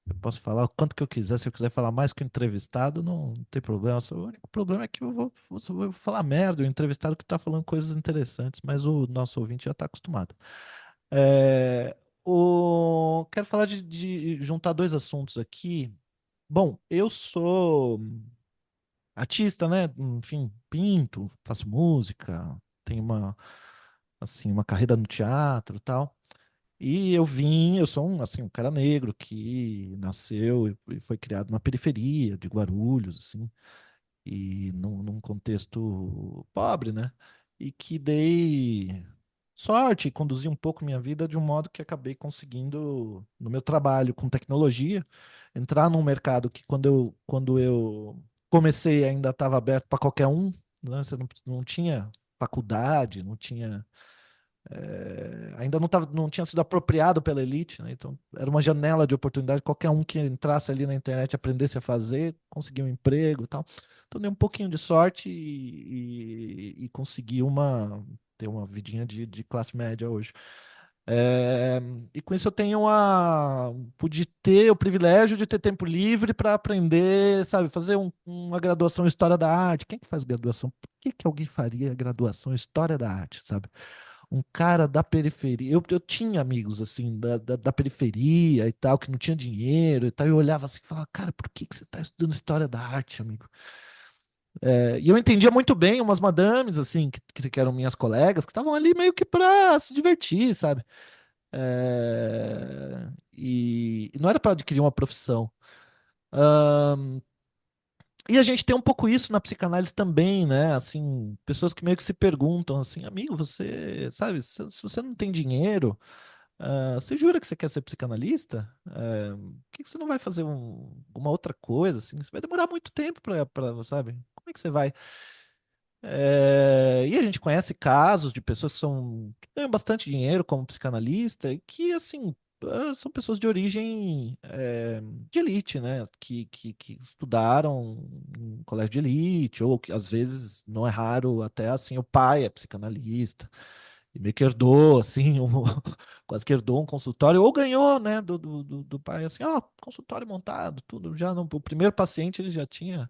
Eu posso falar o quanto que eu quiser, se eu quiser falar mais que o entrevistado, não tem problema. Só o único problema é que eu vou falar merda, o entrevistado que está falando coisas interessantes, mas o nosso ouvinte já está acostumado. É, Quero falar de juntar dois assuntos aqui. Bom, eu sou artista, né? Enfim, pinto, faço música, tenho uma carreira no teatro e tal. E eu sou um cara negro que nasceu e foi criado na periferia de Guarulhos, assim, e num contexto pobre, né? E que dei sorte e conduzi um pouco minha vida de um modo que acabei conseguindo, no meu trabalho com tecnologia, entrar num mercado que quando eu comecei ainda estava aberto para qualquer um, né? Você não tinha faculdade, não tinha não tinha sido apropriado pela elite, né? Então era uma janela de oportunidade. Qualquer um que entrasse ali na internet, aprendesse a fazer, conseguia um emprego e tal. Então dei um pouquinho de sorte e consegui ter uma vidinha de classe média hoje. É, e com isso eu tenho pude ter o privilégio de ter tempo livre para aprender, sabe, fazer uma graduação em História da Arte. Quem que faz graduação? Por que alguém faria graduação em História da Arte, sabe? Um cara da periferia. Eu tinha amigos, assim, da periferia e tal, que não tinha dinheiro e tal. Eu olhava assim e falava, cara, por que você está estudando história da arte, amigo? E eu entendia muito bem umas madames, assim, que eram minhas colegas, que estavam ali meio que pra se divertir, sabe? E não era para adquirir uma profissão. E a gente tem um pouco isso na psicanálise também, né? Assim, pessoas que meio que se perguntam assim, amigo, você, sabe, se você não tem dinheiro. Você jura que você quer ser psicanalista? Por que que você não vai fazer alguma outra coisa assim? Você vai demorar muito tempo sabe? Como é que você vai? E a gente conhece casos de pessoas que ganham bastante dinheiro como psicanalista e que, assim, são pessoas de origem de elite, né? Que estudaram em colégio de elite, ou que às vezes, não é raro, até assim, o pai é psicanalista. E meio que herdou, assim, quase que herdou um consultório, ou ganhou, né, do pai, assim, ó, consultório montado, tudo, já no, o primeiro paciente ele já tinha,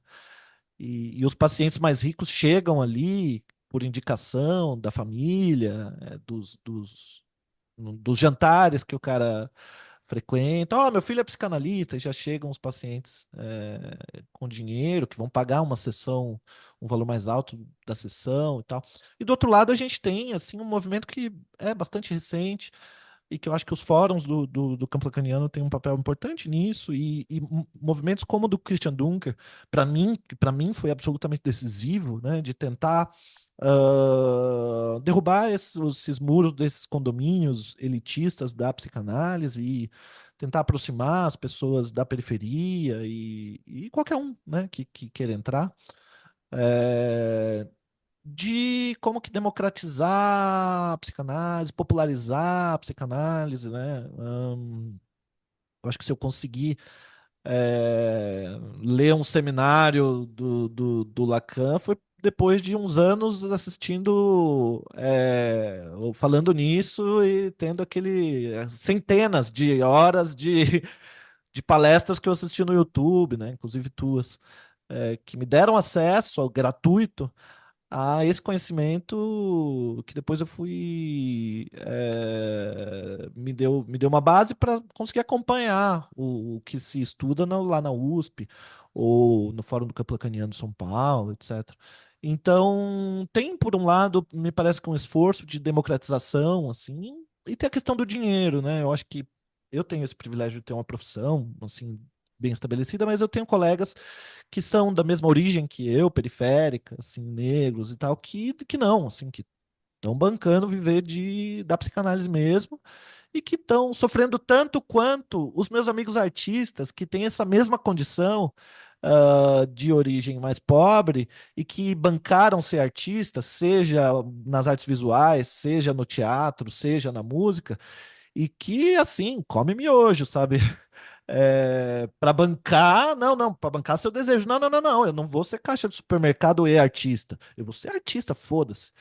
e os pacientes mais ricos chegam ali por indicação da família, dos jantares que o cara frequenta. Ó, meu filho é psicanalista, e já chegam os pacientes com dinheiro, que vão pagar uma sessão, um valor mais alto da sessão e tal. E do outro lado, a gente tem assim um movimento que é bastante recente e que eu acho que os fóruns do campo lacaniano têm um papel importante nisso, e movimentos como o do Christian Dunker, para mim foi absolutamente decisivo, né, de tentar derrubar esses muros desses condomínios elitistas da psicanálise e tentar aproximar as pessoas da periferia e qualquer um, né, que queira entrar, é, de como que democratizar a psicanálise, popularizar a psicanálise, né? Eu acho que se eu conseguir ler um seminário do Lacan foi depois de uns anos assistindo, ou falando nisso e tendo centenas de horas de palestras que eu assisti no YouTube, né? Inclusive tuas, que me deram acesso ao gratuito a esse conhecimento que depois eu fui me deu uma base para conseguir acompanhar o que se estuda lá na USP, ou no Fórum do Campo Lacaniano de São Paulo, etc. Então, tem, por um lado, me parece que um esforço de democratização, assim, e tem a questão do dinheiro, né? Eu acho que eu tenho esse privilégio de ter uma profissão, assim, bem estabelecida, mas eu tenho colegas que são da mesma origem que eu, periférica, assim, negros e tal, que não, assim, que estão bancando viver da psicanálise mesmo e que estão sofrendo tanto quanto os meus amigos artistas que têm essa mesma condição de origem mais pobre e que bancaram ser artistas, seja nas artes visuais, seja no teatro, seja na música, e que, assim, come miojo, sabe? Para bancar, não, para bancar seu desejo. Não, não, não, não, eu não vou ser caixa de supermercado e artista. Eu vou ser artista, foda-se.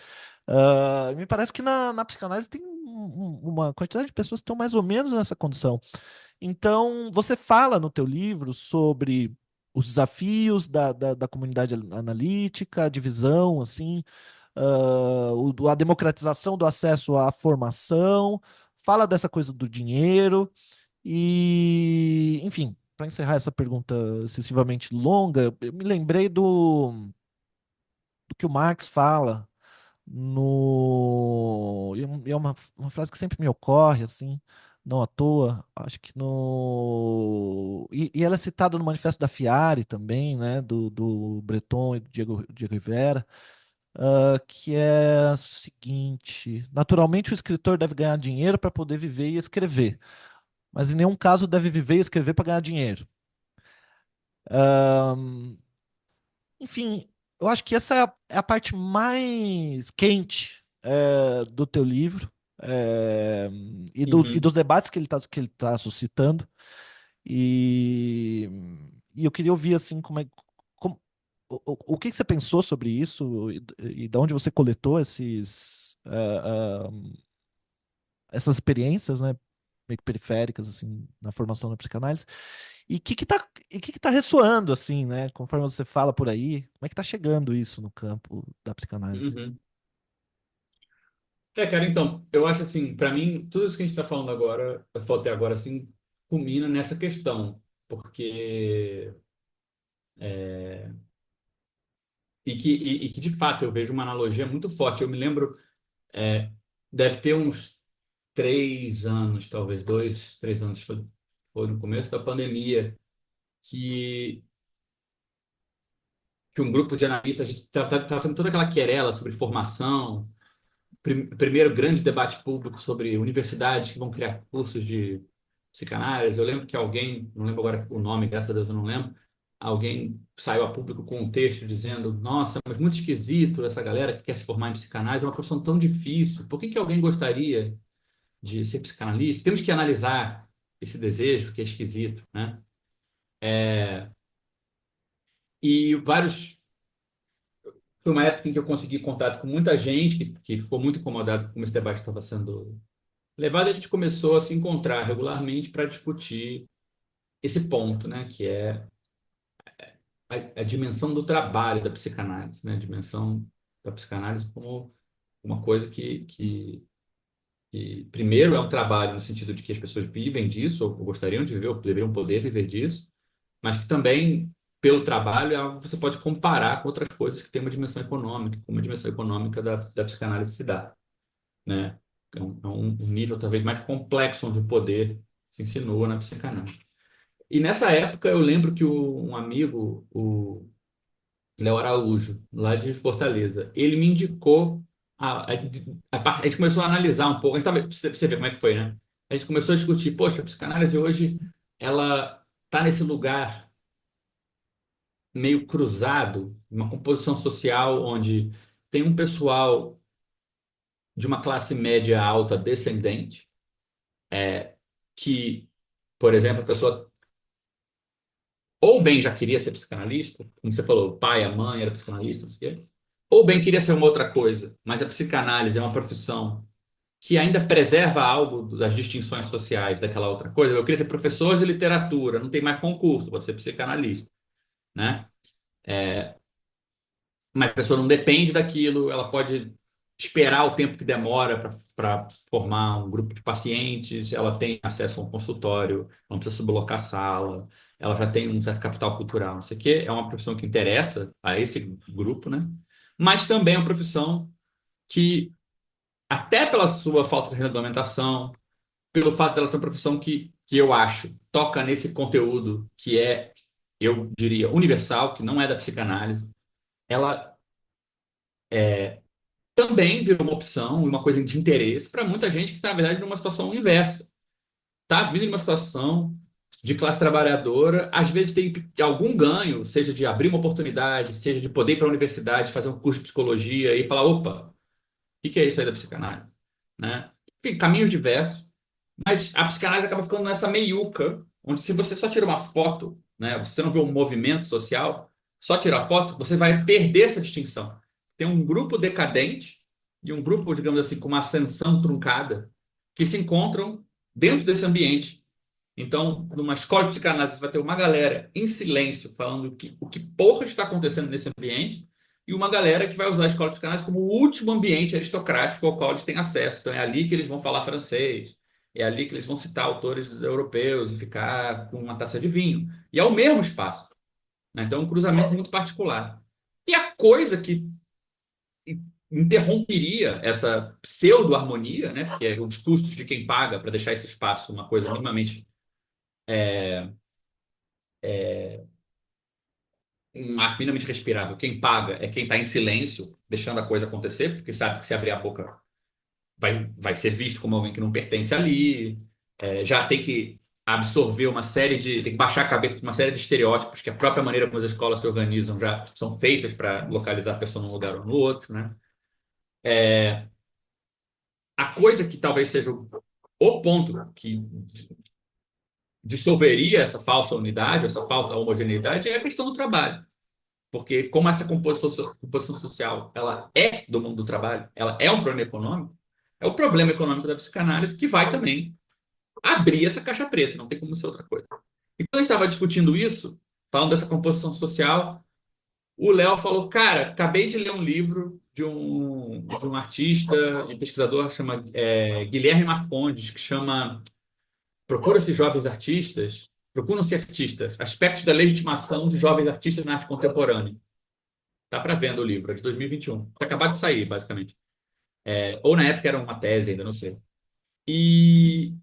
Me parece que na psicanálise tem uma quantidade de pessoas que estão mais ou menos nessa condição. Então, você fala no teu livro sobre os desafios da comunidade analítica, a divisão, assim, a democratização do acesso à formação, fala dessa coisa do dinheiro e, enfim, para encerrar essa pergunta excessivamente longa, eu me lembrei do que o Marx fala e é uma frase que sempre me ocorre, assim, não à toa, acho que e ela é citada no Manifesto da Fiare também, né, do Breton e do Diego Rivera, que é o seguinte: naturalmente o escritor deve ganhar dinheiro para poder viver e escrever, mas em nenhum caso deve viver e escrever para ganhar dinheiro. Enfim, eu acho que essa é a parte mais quente do teu livro, é, e Uhum. dos debates que ele tá suscitando. E, e eu queria ouvir assim como- o que que você pensou sobre isso e de onde você coletou essas experiências, né, meio que periféricas assim na formação da psicanálise. E o que que tá ressoando, assim, né? Conforme você fala por aí, como é que tá chegando isso no campo da psicanálise? Uhum. Cara, então, eu acho assim, para mim, tudo isso que a gente está falando agora, falou até agora, assim, culmina nessa questão, porque e que de fato eu vejo uma analogia muito forte. Eu me lembro, é, deve ter uns 3 anos, talvez 2, 3 anos, foi no começo da pandemia, que, que um grupo de analistas, a gente estava tendo toda aquela querela sobre formação, primeiro grande debate público sobre universidades que vão criar cursos de psicanálise. Eu lembro que alguém, não lembro agora o nome, graças a Deus eu não lembro, alguém saiu a público com um texto dizendo: Nossa, mas muito esquisito essa galera que quer se formar em psicanálise, é uma profissão tão difícil. Por que que alguém gostaria de ser psicanalista? Temos que analisar esse desejo que é esquisito, né? E vários. Foi uma época em que eu consegui contato com muita gente que ficou muito incomodado com como esse debate estava sendo levado. A gente começou a se encontrar regularmente para discutir esse ponto, né? Que é a dimensão do trabalho da psicanálise, né? A dimensão da psicanálise como uma coisa que, primeiro, é um trabalho no sentido de que as pessoas vivem disso, ou gostariam de viver, ou deveriam poder viver disso, mas que também, pelo trabalho, é algo que você pode comparar com outras coisas que têm uma dimensão econômica, como a dimensão econômica da psicanálise se dá, né? É um nível talvez mais complexo onde o poder se insinua na psicanálise. E nessa época eu lembro que um amigo, o Léo Araújo, lá de Fortaleza, ele me indicou a gente começou a analisar um pouco, pra você ver como é que foi, né? A gente começou a discutir, poxa, a psicanálise hoje ela está nesse lugar meio cruzado, uma composição social onde tem um pessoal de uma classe média alta descendente, que, por exemplo, a pessoa ou bem já queria ser psicanalista, como você falou, o pai, a mãe era psicanalista, não sei o quê, ou bem queria ser uma outra coisa, mas a psicanálise é uma profissão que ainda preserva algo das distinções sociais daquela outra coisa. Eu queria ser professor de literatura, não tem mais concurso, vou ser psicanalista, né? Mas a pessoa não depende daquilo, ela pode. esperar o tempo que demora para formar um grupo de pacientes, ela tem acesso a um consultório, não precisa sublocar a sala, ela já tem um certo capital cultural, não sei o quê. É uma profissão que interessa a esse grupo, né? Mas também é uma profissão que, até pela sua falta de regulamentação, pelo fato dela ser uma profissão que eu acho toca nesse conteúdo que é, eu diria, universal, que não é da psicanálise, ela também virou uma opção, uma coisa de interesse para muita gente que está, na verdade, numa situação inversa. Está vindo em uma situação de classe trabalhadora, às vezes tem algum ganho, seja de abrir uma oportunidade, seja de poder ir para a universidade, fazer um curso de psicologia e falar, opa, o que é isso aí da psicanálise? Né? Enfim, caminhos diversos, mas a psicanálise acaba ficando nessa meiuca, onde se você só tira uma foto, né, você não vê um movimento social, só tirar foto, você vai perder essa distinção. Tem um grupo decadente e um grupo, digamos assim, com uma ascensão truncada, que se encontram dentro desse ambiente. Então, numa escola de psicanálise, vai ter uma galera em silêncio falando o que porra está acontecendo nesse ambiente, e uma galera que vai usar a escola de psicanálise como o último ambiente aristocrático ao qual eles têm acesso. Então, é ali que eles vão falar francês, é ali que eles vão citar autores europeus e ficar com uma taça de vinho. E é o mesmo espaço. Né? Então, é um cruzamento muito particular. E a coisa que interromperia essa pseudo-harmonia, né? Que é os custos de quem paga para deixar esse espaço uma coisa minimamente um ar minimamente respirável. Quem paga é quem está em silêncio, deixando a coisa acontecer, porque sabe que se abrir a boca vai ser visto como alguém que não pertence ali. Já tem que absorver uma série de. Tem que baixar a cabeça com uma série de estereótipos que a própria maneira como as escolas se organizam já são feitas para localizar a pessoa num lugar ou no outro, né? A coisa que talvez seja o ponto que dissolveria essa falsa unidade, essa falsa homogeneidade, é a questão do trabalho. Porque como essa composição social ela é do mundo do trabalho, ela é um problema econômico, é o problema econômico da psicanálise que vai também abrir essa caixa preta, não tem como ser outra coisa. E quando a gente estava discutindo isso, falando dessa composição social, o Léo falou, cara, acabei de ler um livro de um artista e pesquisador chama Guilherme Marcondes, que chama Procura-se Jovens Artistas, Procuram-se Artistas, Aspectos da Legitimação de Jovens Artistas na Arte Contemporânea. Tá para vendo o livro, é de 2021. Tá acabado de sair, basicamente. Ou na época era uma tese ainda, não sei. E,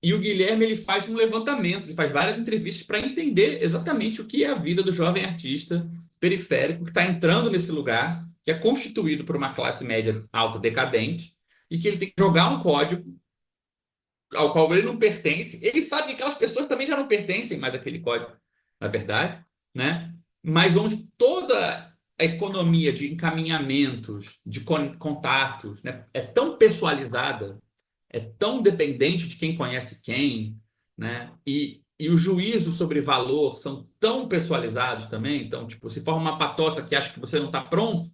e o Guilherme ele faz um levantamento, ele faz várias entrevistas para entender exatamente o que é a vida do jovem artista periférico que está entrando nesse lugar, que é constituído por uma classe média alta decadente, e que ele tem que jogar um código ao qual ele não pertence. Ele sabe que aquelas pessoas também já não pertencem mais àquele código, na verdade, né? Mas onde toda a economia de encaminhamentos, de contatos, né, é tão pessoalizada, é tão dependente de quem conhece quem, né? E os juízos sobre valor são tão pessoalizados também. Então, tipo, se forma uma patota que acha que você não está pronto,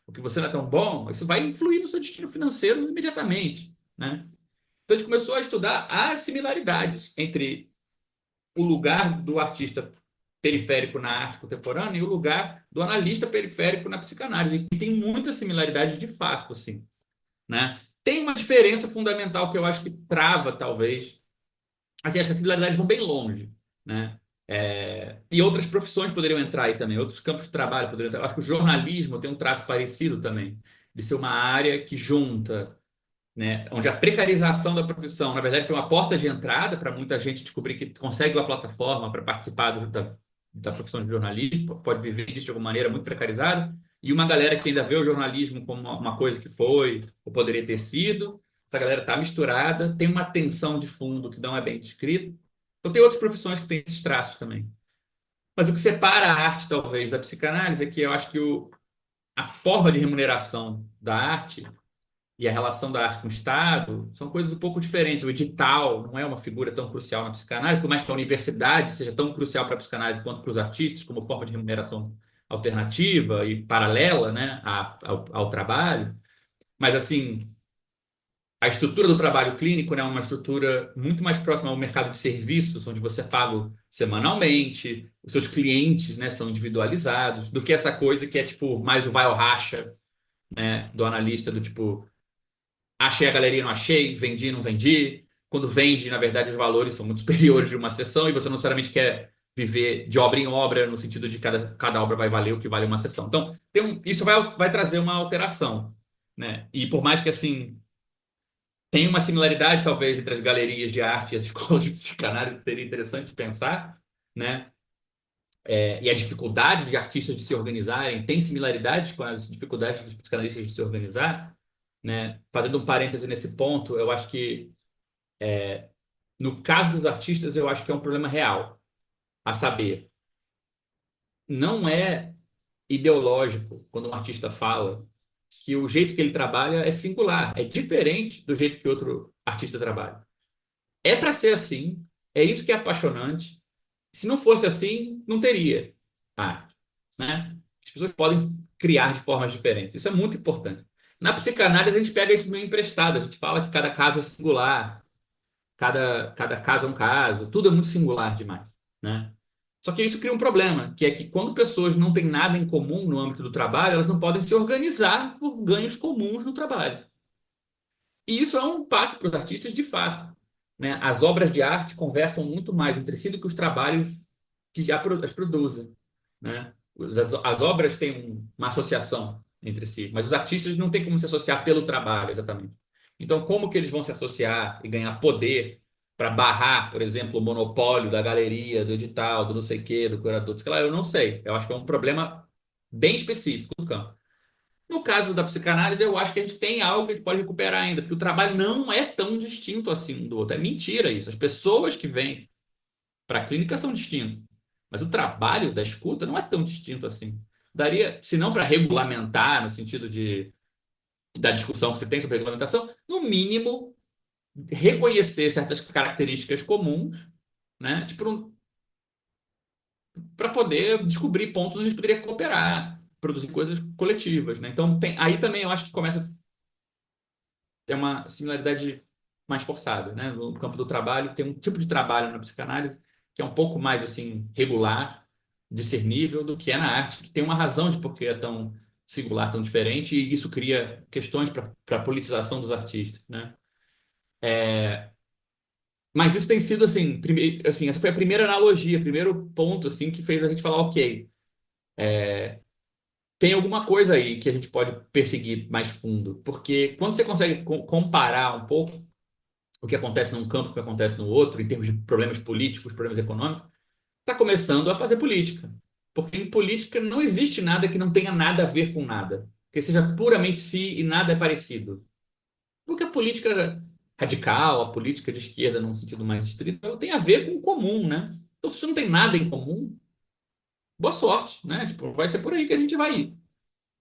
ou que você não é tão bom, isso vai influir no seu destino financeiro imediatamente, né? Então, a gente começou a estudar as similaridades entre o lugar do artista periférico na arte contemporânea e o lugar do analista periférico na psicanálise. E tem muitas similaridades de fato, assim, né? Tem uma diferença fundamental que eu acho que trava, talvez. Assim, acho que as similaridades vão bem longe, né? E outras profissões poderiam entrar aí também, outros campos de trabalho poderiam entrar. Eu acho que o jornalismo tem um traço parecido também, de ser uma área que junta, né, onde a precarização da profissão, na verdade, foi uma porta de entrada para muita gente descobrir que consegue uma plataforma para participar da profissão de jornalismo, pode viver disso de alguma maneira muito precarizada, e uma galera que ainda vê o jornalismo como uma coisa que foi, ou poderia ter sido. Essa galera está misturada, tem uma tensão de fundo que não é bem descrita. Então, tem outras profissões que têm esses traços também. Mas o que separa a arte, talvez, da psicanálise é que eu acho que a forma de remuneração da arte e a relação da arte com o Estado são coisas um pouco diferentes. O edital não é uma figura tão crucial na psicanálise, por mais que a universidade seja tão crucial para a psicanálise quanto para os artistas, como forma de remuneração alternativa e paralela, né, ao trabalho. Mas, assim, a estrutura do trabalho clínico, né, é uma estrutura muito mais próxima ao mercado de serviços, onde você é pago semanalmente, os seus clientes, né, são individualizados, do que essa coisa que é tipo mais o vai ou racha, né, do analista, do tipo, achei a galeria, não achei, vendi, não vendi. Quando vende, na verdade, os valores são muito superiores de uma sessão e você não necessariamente quer viver de obra em obra, no sentido de cada obra vai valer o que vale uma sessão. Então, isso vai trazer uma alteração, né? E por mais que, assim, tem uma similaridade, talvez, entre as galerias de arte e as escolas de psicanálise, que seria interessante pensar, né? E a dificuldade de artistas de se organizarem tem similaridades com as dificuldades dos psicanalistas de se organizar, né? Fazendo um parêntese nesse ponto, eu acho que, no caso dos artistas, eu acho que é um problema real, a saber, não é ideológico quando um artista fala que o jeito que ele trabalha é singular, é diferente do jeito que outro artista trabalha. É para ser assim, é isso que é apaixonante. Se não fosse assim, não teria arte, né? As pessoas podem criar de formas diferentes. Isso é muito importante. Na psicanálise, a gente pega isso meio emprestado. A gente fala que cada caso é singular, cada caso é um caso, tudo é muito singular demais, né? Só que isso cria um problema, que é que quando pessoas não têm nada em comum no âmbito do trabalho, elas não podem se organizar por ganhos comuns no trabalho. E isso é um passo para os artistas de fato, né? As obras de arte conversam muito mais entre si do que os trabalhos que já as produzem, né? As obras têm uma associação entre si, mas os artistas não têm como se associar pelo trabalho, exatamente. Então, como que eles vão se associar e ganhar poder para barrar, por exemplo, o monopólio da galeria, do edital, do não sei o quê, do curador, sei lá, eu não sei. Eu acho que é um problema bem específico do campo. No caso da psicanálise, eu acho que a gente tem algo que a gente pode recuperar ainda, porque o trabalho não é tão distinto assim um do outro. É mentira isso. As pessoas que vêm para a clínica são distintas, mas o trabalho da escuta não é tão distinto assim. Daria, se não para regulamentar, no sentido da discussão que você tem sobre regulamentação, no mínimo, reconhecer certas características comuns, né? Tipo, para poder descobrir pontos onde a gente poderia cooperar, produzir coisas coletivas, né? Então, aí também eu acho que começa é uma similaridade mais forçada, né? No campo do trabalho, tem um tipo de trabalho na psicanálise que é um pouco mais assim regular, discernível do que é na arte, que tem uma razão de por que é tão singular, tão diferente, e isso cria questões para a politização dos artistas, né? Mas isso tem sido assim, assim, essa foi a primeira analogia, o primeiro ponto assim que fez a gente falar, ok, tem alguma coisa aí que a gente pode perseguir mais fundo, porque quando você consegue comparar um pouco o que acontece num campo, o que acontece no outro, em termos de problemas políticos, problemas econômicos, está começando a fazer política. Porque em política não existe nada que não tenha nada a ver com nada, que seja puramente si e nada é parecido. Porque a política radical, a política de esquerda, num sentido mais estrito, ela tem a ver com o comum, né? Então, se você não tem nada em comum, boa sorte, né? Tipo, vai ser por aí que a gente vai ir.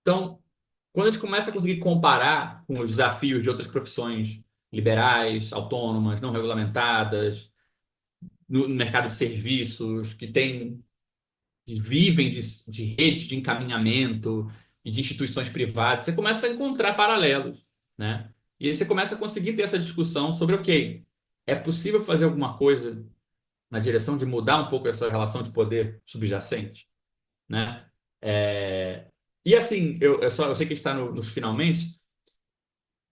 Então, quando a gente começa a conseguir comparar com os desafios de outras profissões liberais, autônomas, não regulamentadas, no mercado de serviços, que vivem de redes de encaminhamento e de instituições privadas, você começa a encontrar paralelos, né? E aí você começa a conseguir ter essa discussão sobre, ok, é possível fazer alguma coisa na direção de mudar um pouco essa relação de poder subjacente, né? E assim, eu sei que está nos finalmente,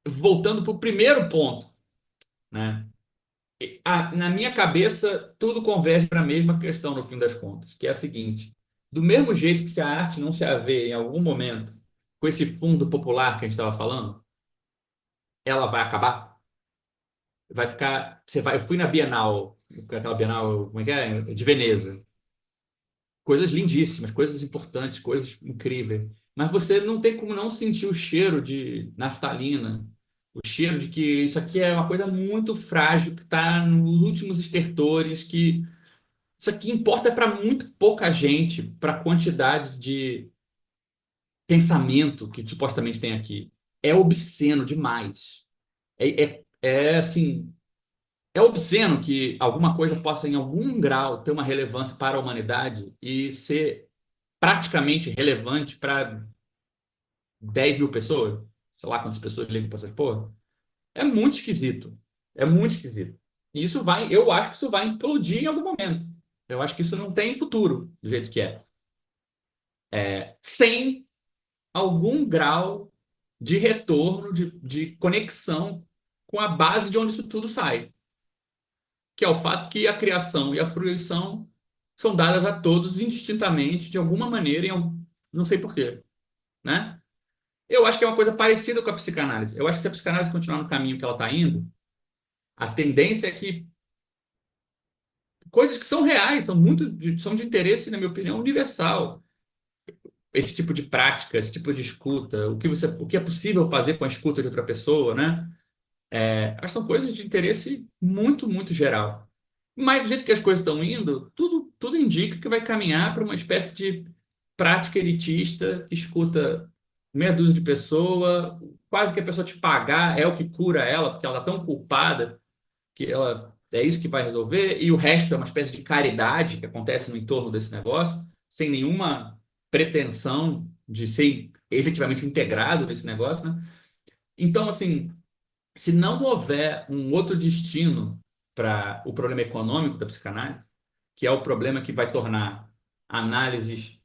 voltando para o primeiro ponto, né? Na minha cabeça, tudo converge para a mesma questão no fim das contas, que é a seguinte: do mesmo jeito que se a arte não se haver em algum momento com esse fundo popular que a gente estava falando, ela vai acabar, vai ficar. Eu fui na Bienal, aquela Bienal, como é que é? De Veneza. Coisas lindíssimas, coisas importantes, coisas incríveis. Mas você não tem como não sentir o cheiro de naftalina, o cheiro de que isso aqui é uma coisa muito frágil, que está nos últimos estertores, que isso aqui importa para muito pouca gente, para a quantidade de pensamento que supostamente tem aqui. É obsceno demais. Assim, é obsceno que alguma coisa possa, em algum grau, ter uma relevância para a humanidade e ser praticamente relevante para 10 mil pessoas. Sei lá quantas pessoas ligam para essas porra. É muito esquisito. É muito esquisito. E eu acho que isso vai implodir em algum momento. Eu acho que isso não tem futuro do jeito que é. Sem algum grau de retorno, de conexão com a base de onde isso tudo sai, que é o fato que a criação e a fruição são dadas a todos indistintamente, de alguma maneira, não sei por quê, né? Eu acho que é uma coisa parecida com a psicanálise. Eu acho que se a psicanálise continuar no caminho que ela está indo, a tendência é que coisas que são reais, são de interesse, na minha opinião, universal. Esse tipo de prática, esse tipo de escuta, o que é possível fazer com a escuta de outra pessoa, né? Elas são coisas de interesse muito, muito geral. Mas do jeito que as coisas estão indo, tudo indica que vai caminhar para uma espécie de prática elitista que escuta meia dúzia de pessoas, quase que a pessoa te pagar é o que cura ela, porque ela está tão culpada que ela é isso que vai resolver, e o resto é uma espécie de caridade que acontece no entorno desse negócio, sem nenhuma pretensão de ser efetivamente integrado nesse negócio, né? Então, assim, se não houver um outro destino para o problema econômico da psicanálise, que é o problema que vai tornar análises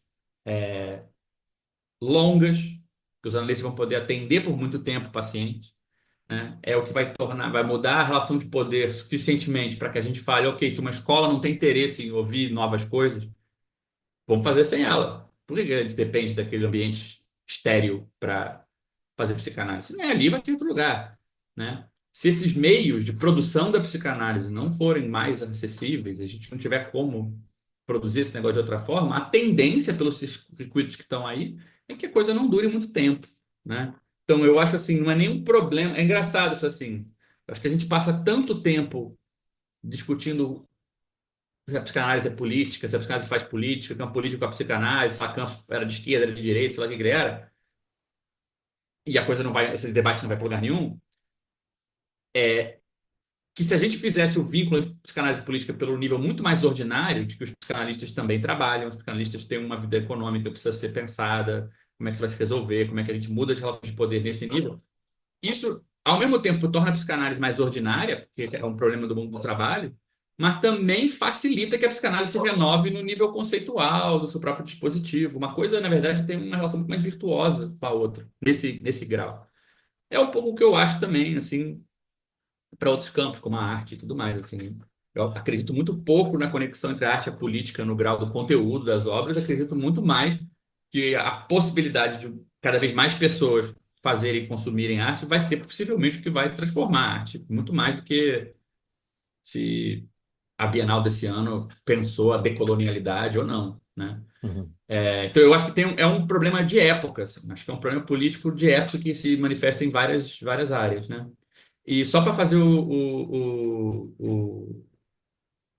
longas, que os analistas vão poder atender por muito tempo o paciente, né? É o que vai mudar a relação de poder suficientemente para que a gente fale, ok, se uma escola não tem interesse em ouvir novas coisas, vamos fazer sem ela. Por que a gente depende daquele ambiente estéril para fazer psicanálise? Se não é ali, vai ser em outro lugar, né? Se esses meios de produção da psicanálise não forem mais acessíveis, a gente não tiver como produzir esse negócio de outra forma, a tendência pelos circuitos que estão aí é que a coisa não dure muito tempo, né? Então, eu acho assim, não é nenhum problema. É engraçado isso assim. Eu acho que a gente passa tanto tempo discutindo se a psicanálise é política, se a psicanálise faz política, que é uma política com a psicanálise, se Lacan era de esquerda, era de direita, sei lá o que ele era, e a coisa não vai, esse debate não vai para lugar nenhum, que se a gente fizesse o vínculo entre psicanálise e política pelo nível muito mais ordinário, de que os psicanalistas também trabalham, os psicanalistas têm uma vida econômica que precisa ser pensada, como é que isso vai se resolver, como é que a gente muda as relações de poder nesse nível, isso, ao mesmo tempo, torna a psicanálise mais ordinária, que é um problema do mundo do trabalho, mas também facilita que a psicanálise se renove no nível conceitual do seu próprio dispositivo. Uma coisa, na verdade, tem uma relação muito mais virtuosa com a outra, nesse grau. É um pouco o que eu acho também, assim, para outros campos, como a arte e tudo mais, assim. Eu acredito muito pouco na conexão entre a arte e a política no grau do conteúdo das obras, acredito muito mais que a possibilidade de cada vez mais pessoas fazerem e consumirem arte vai ser possivelmente o que vai transformar a arte, muito mais do que se a Bienal desse ano pensou a decolonialidade ou não, né? Uhum. Então eu acho que é um problema de época, assim. Acho que é um problema político de época que se manifesta em várias áreas, né? E só para fazer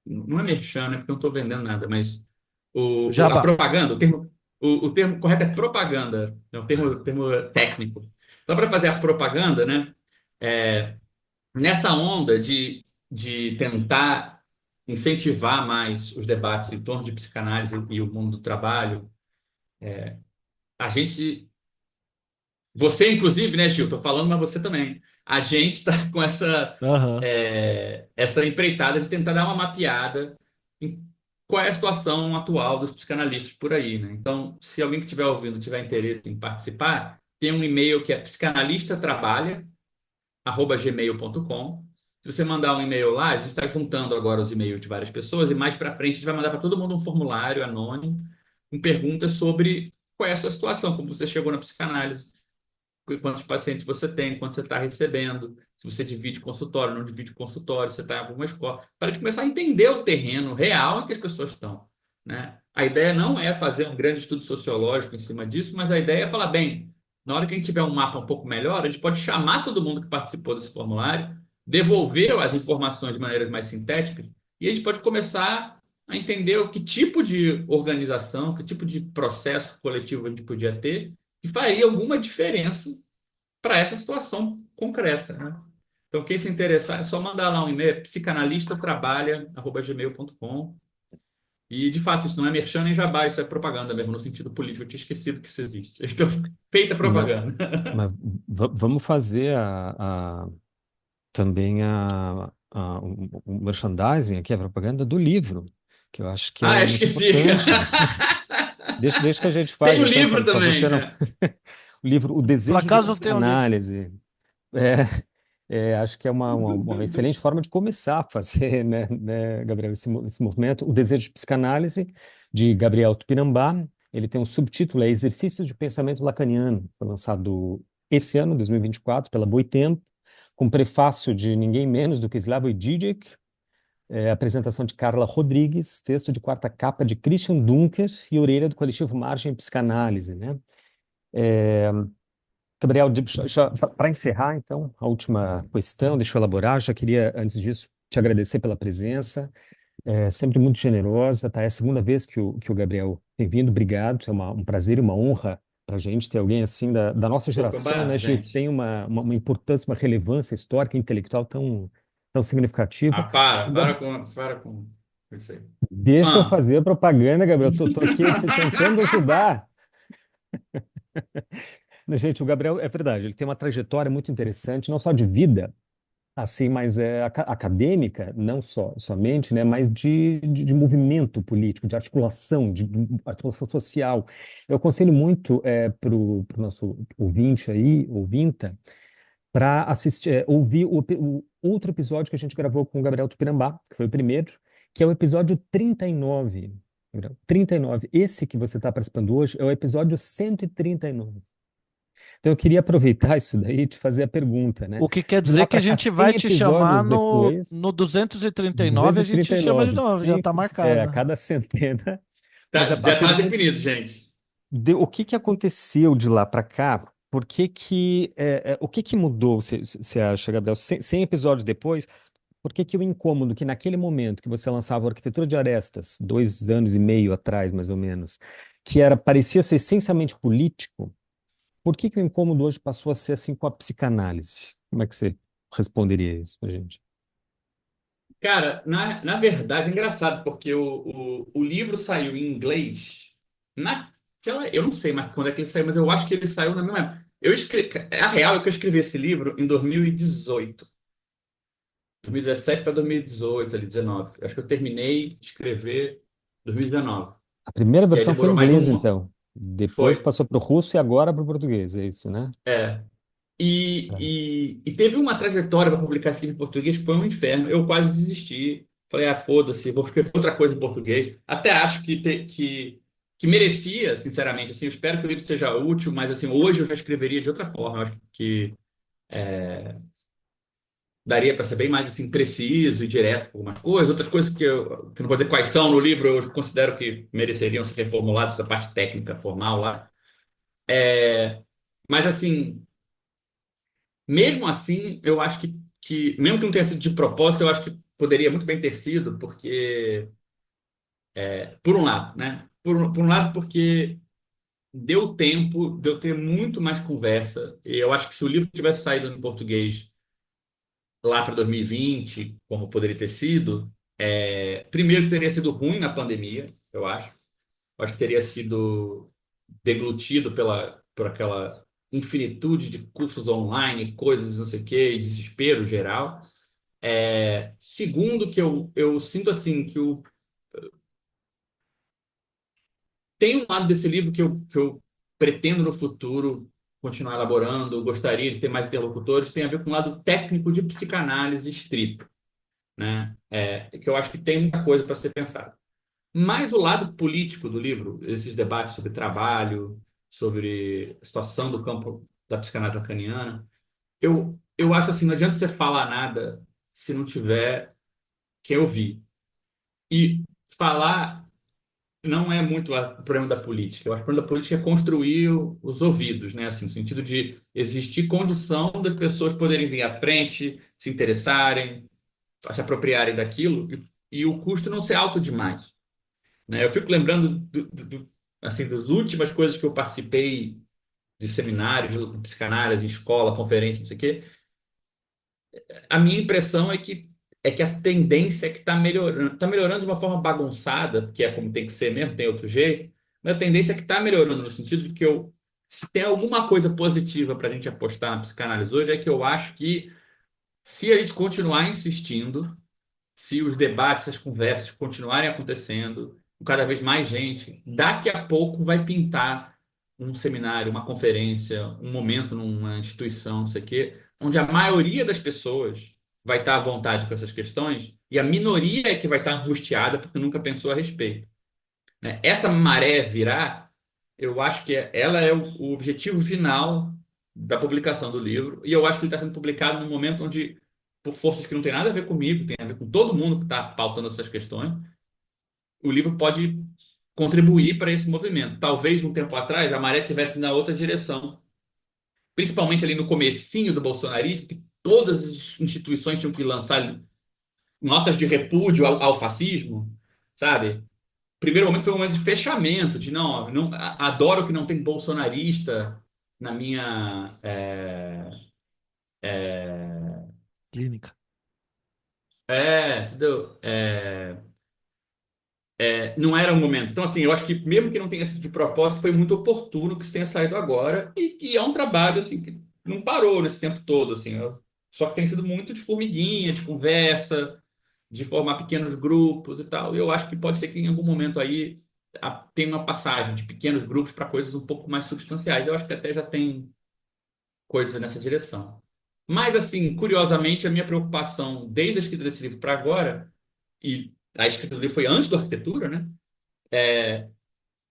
não é merchan, né? Porque eu não estou vendendo nada, mas a Jabá. propaganda, o termo correto é propaganda, é um termo técnico. Só para fazer a propaganda, né? É, nessa onda de tentar incentivar mais os debates em torno de psicanálise e o mundo do trabalho, a gente, você inclusive, né, Gil? Estou falando, mas você também. A gente está com Aham. essa empreitada de tentar dar uma mapeada em qual é a situação atual dos psicanalistas por aí, né? Então, se alguém que estiver ouvindo tiver interesse em participar, tem um e-mail que é psicanalistatrabalha@gmail.com. Se você mandar um e-mail lá, a gente está juntando agora os e-mails de várias pessoas e mais para frente a gente vai mandar para todo mundo um formulário anônimo com perguntas sobre qual é a sua situação, como você chegou na psicanálise, quantos pacientes você tem, quanto você está recebendo, se você divide consultório, não divide consultório, se você está em alguma escola, para a gente começar a entender o terreno real em que as pessoas estão, né? A ideia não é fazer um grande estudo sociológico em cima disso, mas a ideia é falar, bem, na hora que a gente tiver um mapa um pouco melhor, a gente pode chamar todo mundo que participou desse formulário, devolver as informações de maneiras mais sintéticas, e a gente pode começar a entender o que tipo de organização, que tipo de processo coletivo a gente podia ter, que faria alguma diferença para essa situação concreta, né? Então, quem se interessar, é só mandar lá um e-mail, psicanalistatrabalha@gmail.com. E, de fato, isso não é merchan nem jabá, isso é propaganda mesmo, no sentido político. Eu tinha esquecido que isso existe. Então, feita Mas, propaganda. mas vamos fazer também o merchandising aqui, a propaganda do livro, que eu acho que Ah, é eu muito esqueci. importante. Deixa que a gente Tem faz, o então, livro para você também. não. o livro O Por Desejo de acaso eu tenho um livro. Psicanálise. É, acho que é uma excelente forma de começar a fazer, né, Gabriel, esse movimento. O Desejo de Psicanálise, de Gabriel Tupinambá. Ele tem um subtítulo, é Exercícios de Pensamento Lacaniano. Foi lançado esse ano, 2024, pela Boitempo, com prefácio de ninguém menos do que Slavoj Žižek, apresentação de Carla Rodrigues, texto de quarta capa de Christian Dunker e orelha do coletivo Margem Psicanálise, né? Gabriel, para encerrar, então, a última questão, deixa eu elaborar. Já queria, antes disso, te agradecer pela presença, sempre muito generosa, tá? É a segunda vez que o Gabriel tem vindo, obrigado, é um prazer e uma honra para a gente ter alguém assim da nossa Pô, foi um geração, barato, né, Gil, que gente. tem uma importância, uma relevância histórica e intelectual tão significativa. Ah, O para com isso aí. Deixa eu Ah, fazer a propaganda, Gabriel, tô aqui te tentando ajudar. Né, gente, o Gabriel, é verdade, ele tem uma trajetória muito interessante, não só de vida, assim, mas acadêmica, não somente, né, mas de movimento político, de articulação, de articulação social. Eu aconselho muito para o nosso ouvinte aí, ouvinta, para assistir, ouvir o outro episódio que a gente gravou com o Gabriel Tupinambá, que foi o primeiro, que é o episódio 39. Gabriel, 39. Esse que você está participando hoje é o episódio 139. Então, eu queria aproveitar isso daí e te fazer a pergunta, né? O que quer De dizer lá que a para cá, gente vai 100 te chamar episódios depois, no 239, a gente chama de 239, novo, já tá a marcado. cada centena. Mas tá, a já tá pergunta, definido, gente. o que que aconteceu de lá para cá? Por que que, o que que mudou, você acha, Gabriel? 100 episódios depois, por que que o incômodo que naquele momento que você lançava a Arquitetura de Arestas, 2 anos e meio atrás, mais ou menos, parecia ser essencialmente político, por que que o incômodo hoje passou a ser assim com a psicanálise? Como é que você responderia isso pra gente? Cara, na verdade é engraçado, porque o livro saiu em inglês naquela. Eu não sei mais quando é que ele saiu, mas eu acho que ele saiu na mesma época. A real é que eu escrevi esse livro em 2018. 2017 para 2018, ali, 19. Eu acho que eu terminei de escrever em 2019. A primeira E aí versão foi em demorou mais inglês, um ano. então. Depois Foi. passou para o russo e agora para o português, é isso, né? É. É. E teve uma trajetória para publicar esse livro em português que foi um inferno. Eu quase desisti. Falei, foda-se, vou escrever outra coisa em português. Até acho que merecia, sinceramente. Assim, eu espero que o livro seja útil, mas assim, hoje eu já escreveria de outra forma. Eu acho que daria para ser bem mais assim, preciso e direto com algumas coisas. Outras coisas que eu não vou dizer quais são no livro, eu considero que mereceriam ser reformuladas da parte técnica, formal lá. Mas assim. Mesmo assim, eu acho mesmo que não tenha sido de propósito, eu acho que poderia muito bem ter sido, porque, por um lado, né? Por um lado, porque deu tempo de eu ter muito mais conversa. E eu acho que se o livro tivesse saído em português lá para 2020, como poderia ter sido, primeiro teria sido ruim na pandemia, eu acho. Eu acho que teria sido deglutido por aquela infinitude de cursos online, coisas, não sei o quê, e desespero geral. Segundo, que eu sinto assim, tem um lado desse livro que eu pretendo no futuro continuar elaborando, gostaria de ter mais interlocutores, tem a ver com o lado técnico de psicanálise estrito, né? Que eu acho que tem muita coisa para ser pensada. Mas o lado político do livro, esses debates sobre trabalho, sobre a situação do campo da psicanálise lacaniana, eu acho assim, não adianta você falar nada se não tiver quem ouvir. E falar não é muito o problema da política. Eu acho que o problema da política é construir os ouvidos, né? Assim, no sentido de existir condição das pessoas poderem vir à frente, se interessarem, se apropriarem daquilo, e o custo não ser alto demais, né? Eu fico lembrando assim, das últimas coisas que eu participei de seminários, de psicanálise, escola, conferência, não sei o quê. A minha impressão é que a tendência é que está melhorando de uma forma bagunçada, que é como tem que ser mesmo, tem outro jeito, mas a tendência é que está melhorando no sentido de que se tem alguma coisa positiva para a gente apostar na psicanálise hoje, é que eu acho que se a gente continuar insistindo, se os debates, as conversas continuarem acontecendo, com cada vez mais gente, daqui a pouco vai pintar um seminário, uma conferência, um momento numa instituição, não sei o quê, onde a maioria das pessoas vai estar à vontade com essas questões e a minoria é que vai estar angustiada porque nunca pensou a respeito, né? Essa maré virar, eu acho que ela é o objetivo final da publicação do livro, e eu acho que ele está sendo publicado num momento onde, por forças que não tem nada a ver comigo, tem a ver com todo mundo que está pautando essas questões, o livro pode contribuir para esse movimento. Talvez um tempo atrás a maré tivesse na outra direção, principalmente ali no comecinho do bolsonarismo, que todas as instituições tinham que lançar notas de repúdio ao fascismo, sabe? Primeiro momento foi um momento de fechamento, de não, adoro que não tem bolsonarista na minha Clínica. entendeu? Não era o momento. Então, assim, eu acho que mesmo que não tenha sido de propósito, foi muito oportuno que isso tenha saído agora e que é um trabalho, assim, que não parou nesse tempo todo, assim. Só que tem sido muito de formiguinha, de conversa, de formar pequenos grupos e tal. E eu acho que pode ser que em algum momento aí tenha uma passagem de pequenos grupos para coisas um pouco mais substanciais. Eu acho que até já tem coisas nessa direção. Mas, assim, curiosamente, a minha preocupação desde a escrita desse livro para agora, e a escrita do livro foi antes da arquitetura, né?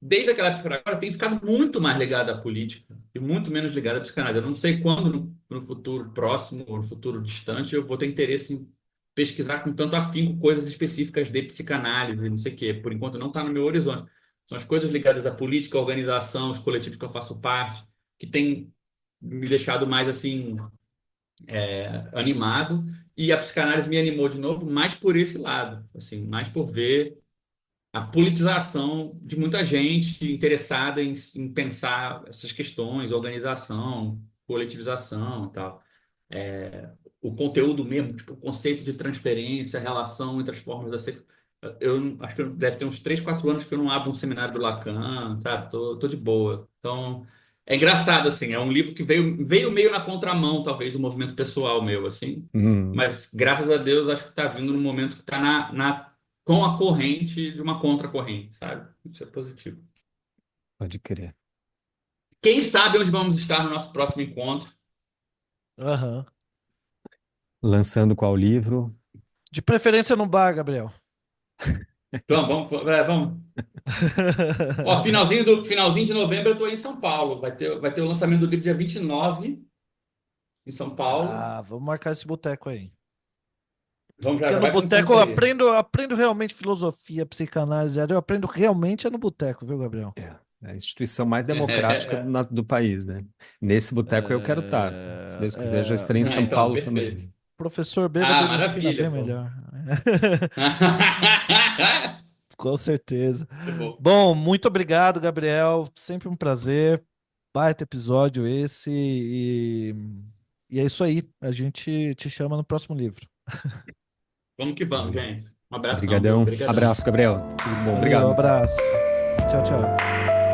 Desde aquela época para agora, tem ficado muito mais ligada à política e muito menos ligada à psicanálise. Eu não sei quando, no futuro próximo ou no futuro distante, eu vou ter interesse em pesquisar com tanto afinco coisas específicas de psicanálise, e não sei o quê. Por enquanto, não está no meu horizonte. São as coisas ligadas à política, à organização, os coletivos que eu faço parte, que têm me deixado mais, assim, animado. E a psicanálise me animou de novo mais por esse lado, assim, mais por ver a politização de muita gente interessada em pensar essas questões, organização, coletivização e tal. O conteúdo mesmo, tipo, o conceito de transferência, relação entre as formas da eu acho que deve ter uns 3, 4 anos que eu não abro um seminário do Lacan, sabe? Tô de boa. Então, é engraçado, assim, é um livro que veio meio na contramão, talvez, do movimento pessoal meu, assim, Uhum. mas, graças a Deus, acho que está vindo no momento que está com a corrente de uma contracorrente, sabe? Isso é positivo. Pode crer. Quem sabe onde vamos estar no nosso próximo encontro? Aham. Lançando qual livro? De preferência no bar, Gabriel. Então, vamos. Ó, finalzinho de novembro eu estou em São Paulo. Vai ter o lançamento do livro dia 29 em São Paulo. Ah, vamos marcar esse boteco aí. Vamos, já, Porque já no vai pensando boteco isso aí. eu aprendo realmente filosofia, psicanálise, eu aprendo realmente no boteco, viu, Gabriel? É a instituição mais democrática do país, né? Nesse boteco eu quero estar. Se Deus quiser, já estarei em São Então, Paulo perfeito. também. Professor bêbado, Ah, ele ensina maravilha, bem pô. melhor. Com certeza. Muito bom. Bom, muito obrigado, Gabriel. Sempre um prazer. Baita episódio esse. E é isso aí. A gente te chama no próximo livro. Vamos que vamos, gente. Um abração, viu? Obrigadão. Obrigadão. Abraço, Gabriel. Tudo bom. Valeu, Obrigado. abraço. Tchau, tchau.